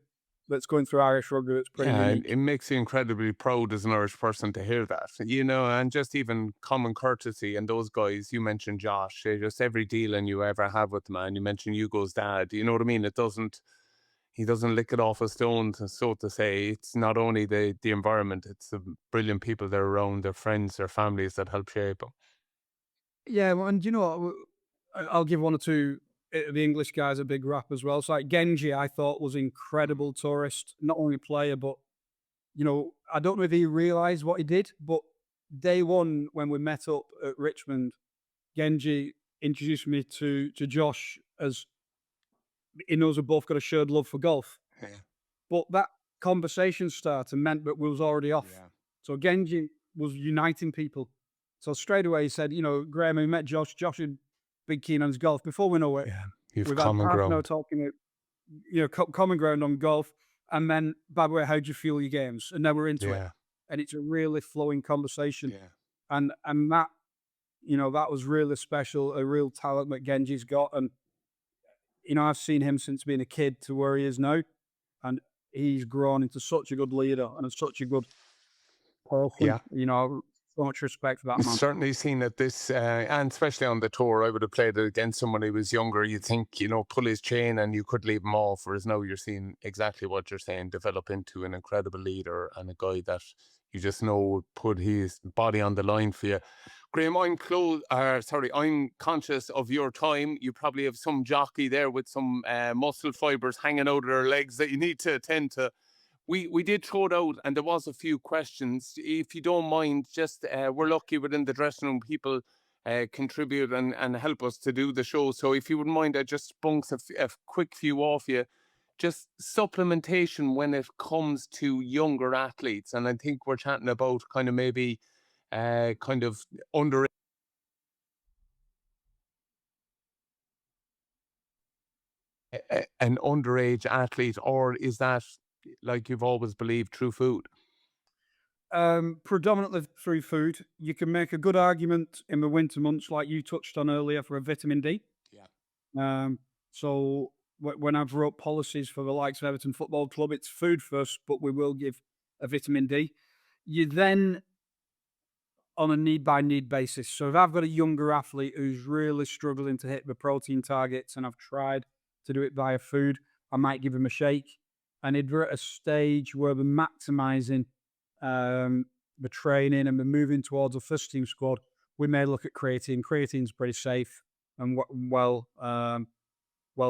that's going through Irish rugby that's pretty
Yeah,
unique.
it makes you incredibly proud as an Irish person to hear that, and just even common courtesy. And those guys, you mentioned Josh, just every dealing you ever have with the man, you mentioned Hugo's dad, you know what I mean? He doesn't lick it off a stone, so to say. It's not only the environment, it's the brilliant people that are around, their friends, their families that help shape him.
Yeah, well, and you know what? I'll give one or two the English guys a big rap as well. So like Genji, I thought was incredible tourist, not only player, but I don't know if he realised what he did, but day one when we met up at Richmond, Genji introduced me to Josh as he knows we both got a shared love for golf.
Yeah,
But that conversation starter meant that we was already off.
yeah,
So Genji was uniting people. So straight away he said, Graeme, we met Josh. Josh is big keen on his golf. Before we know it,
yeah. You've
we've had
common
half an hour
ground.
talking about, common ground on golf. And then, by the way, how do you feel your games? And now we're into it.
Yeah,
And it's a really flowing conversation.
yeah.
And that, that was really special, a real talent that Genji's got. And, I've seen him since being a kid to where he is now. And he's grown into such a good leader and such a good person.
Yeah.
So much respect for that man.
Certainly seen at this, and especially on the tour, I would have played it against someone who was younger. You think, pull his chain and you could leave him off. Whereas now you're seeing exactly what you're saying, develop into an incredible leader and a guy that you just know would put his body on the line for you. Graeme, I'm conscious of your time. You probably have some jockey there with some muscle fibers hanging out of their legs that you need to attend to. We did throw it out, and there was a few questions. If you don't mind, just we're lucky within the dressing room, people contribute and help us to do the show. So if you wouldn't mind, I just spunks a quick few off you. Just supplementation when it comes to younger athletes, and I think we're chatting about kind of maybe kind of under an underage athlete, or is that like you've always believed, true food?
Predominantly through food. You can make a good argument in the winter months, like you touched on earlier, for a vitamin D.
Yeah.
So when I've wrote policies for the likes of Everton Football Club, it's food first, but we will give a vitamin D. You then on a need by need basis. So if I've got a younger athlete who's really struggling to hit the protein targets and I've tried to do it via food, I might give him a shake. And if we're at a stage where we're maximizing the training and we're moving towards a first team squad, we may look at creatine. Creatine's pretty safe and well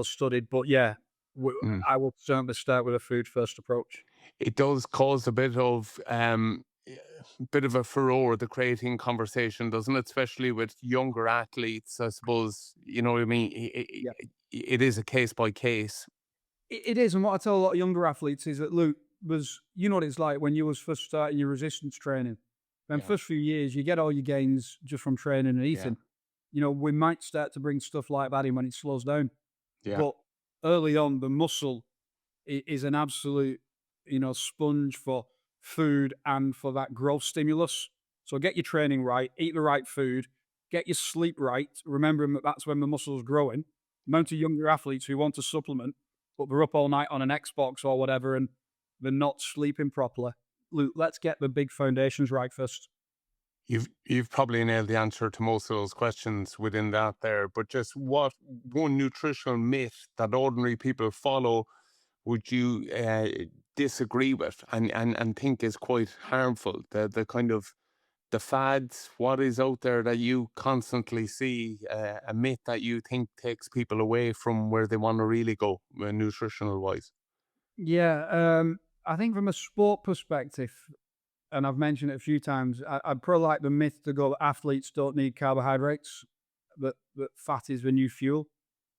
studied. But yeah,
Mm.
I will certainly start with a food first approach.
It does cause a bit of a furore, the creating conversation, doesn't it? Especially with younger athletes, I suppose. You know what I mean?
Yeah.
It is a case by case.
It is, and what I tell a lot of younger athletes is that, Luke, you know what it's like when you was first starting your resistance training. Then
Yeah.
first few years, you get all your gains just from training and
Yeah.
eating. We might start to bring stuff like that in when it slows down.
Yeah.
But early on, the muscle is an absolute, sponge for food and for that growth stimulus. So get your training right, eat the right food, get your sleep right, remembering that that's when the muscle's growing. Amount of younger athletes who want to supplement, but they're up all night on an Xbox or whatever and they're not sleeping properly. Luke, let's get the big foundations right first.
You've probably nailed the answer to most of those questions within that there. But just what one nutritional myth that ordinary people follow would you disagree with and think is quite harmful? The kind of the fads, what is out there that you constantly see, a myth that you think takes people away from where they want to really go, nutritional wise?
Yeah, I think from a sport perspective, and I've mentioned it a few times, I'd probably like the myth to go that athletes don't need carbohydrates, that fat is the new fuel.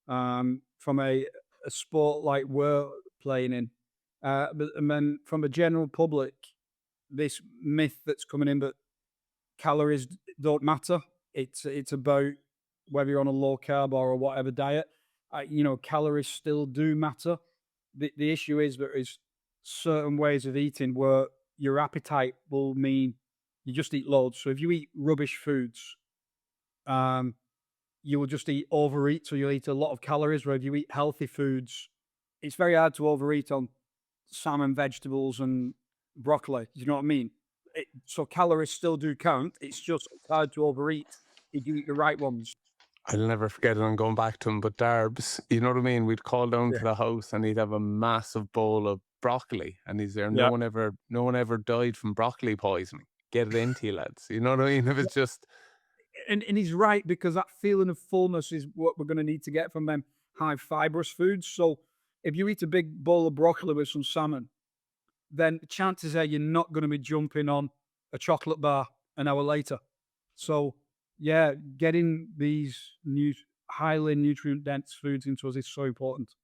From a sport like we're playing in, and then from the general public, this myth that's coming in that calories don't matter. It's about whether you're on a low carb or a whatever diet. Calories still do matter. The issue is there is certain ways of eating where your appetite will mean you just eat loads. So if you eat rubbish foods, you will just overeat. So you'll eat a lot of calories. Where if you eat healthy foods, it's very hard to overeat on salmon, vegetables, and broccoli. Do you know what I mean? So calories still do count. It's just hard to overeat if you eat the right ones.
I'll never forget it. I'm going back to him, but Darbs, you know what I mean? We'd call down
Yeah.
to the house and he'd have a massive bowl of broccoli, and he's there.
Yeah.
No one ever died from broccoli poisoning. Get it into you, lads. You know what I mean? It was just,
and he's right, because that feeling of fullness is what we're going to need to get from them high fibrous foods. So if you eat a big bowl of broccoli with some salmon, then chances are you're not going to be jumping on a chocolate bar an hour later. So yeah, getting these highly nutrient dense foods into us is so important.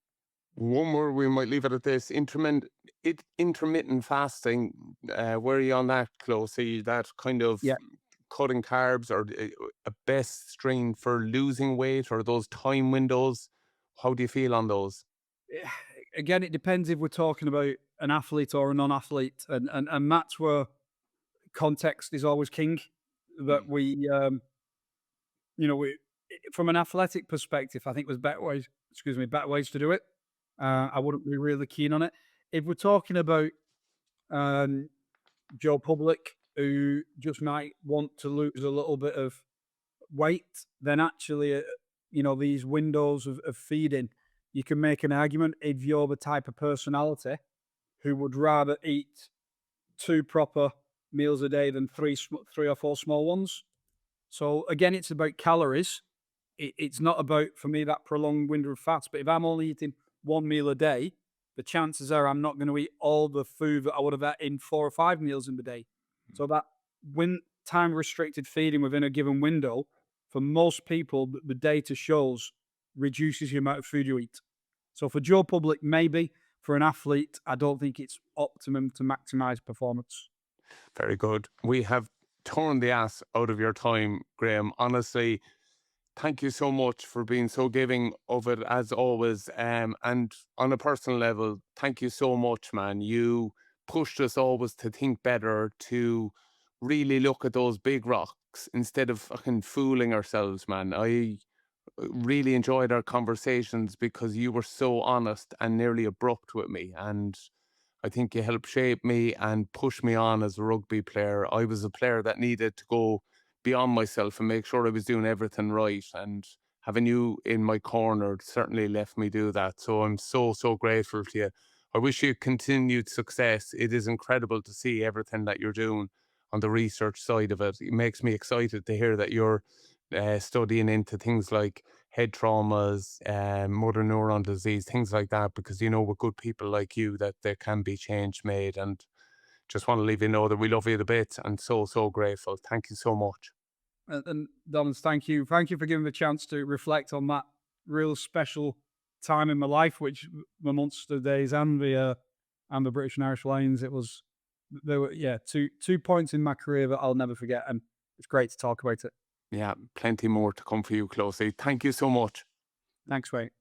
One more, we might leave it at this. Intermittent fasting, where are you on that, close? Are you that kind of
Yeah.
cutting carbs, or a best strain for losing weight, or those time windows? How do you feel on those?
Eh, Again, it depends if we're talking about an athlete or a non-athlete, and that's where context is always king. That
Mm.
we, we from an athletic perspective, I think there's better ways to do it. I wouldn't be really keen on it. If we're talking about um, Joe Public, who just might want to lose a little bit of weight, then actually, these windows of feeding, you can make an argument if you're the type of personality who would rather eat two proper meals a day than three or four small ones. So again, it's about calories. It's not about, for me, that prolonged window of fast. But if I'm only eating one meal a day, the chances are I'm not going to eat all the food that I would have had in 4 or 5 meals in the day. So that when time restricted feeding within a given window, for most people, the data shows reduces the amount of food you eat. So for Joe Public, maybe. For an athlete, I don't think it's optimum to maximize performance.
Very good. We have torn the ass out of your time, Graham. Honestly, thank you so much for being so giving of it as always. And on a personal level, thank you so much, man. You pushed us always to think better, to really look at those big rocks instead of fucking fooling ourselves, man. I really enjoyed our conversations because you were so honest and nearly abrupt with me. And I think you helped shape me and push me on as a rugby player. I was a player that needed to go beyond myself and make sure I was doing everything right. And having you in my corner certainly left me do that. So I'm so, so grateful to you. I wish you continued success. It is incredible to see everything that you're doing on the research side of it. It makes me excited to hear that you're studying into things like head traumas, motor neuron disease, things like that, because with good people like you that there can be change made. And just want to leave you know that we love you a bit and so, so grateful. Thank you so much.
And Donncha, thank you. Thank you for giving me the chance to reflect on that real special time in my life, which the Munster days and the British and Irish Lions. There were, yeah, two points in my career that I'll never forget, and it's great to talk about it.
Yeah, plenty more to come for you, Closey. Thank you so much.
Thanks, mate.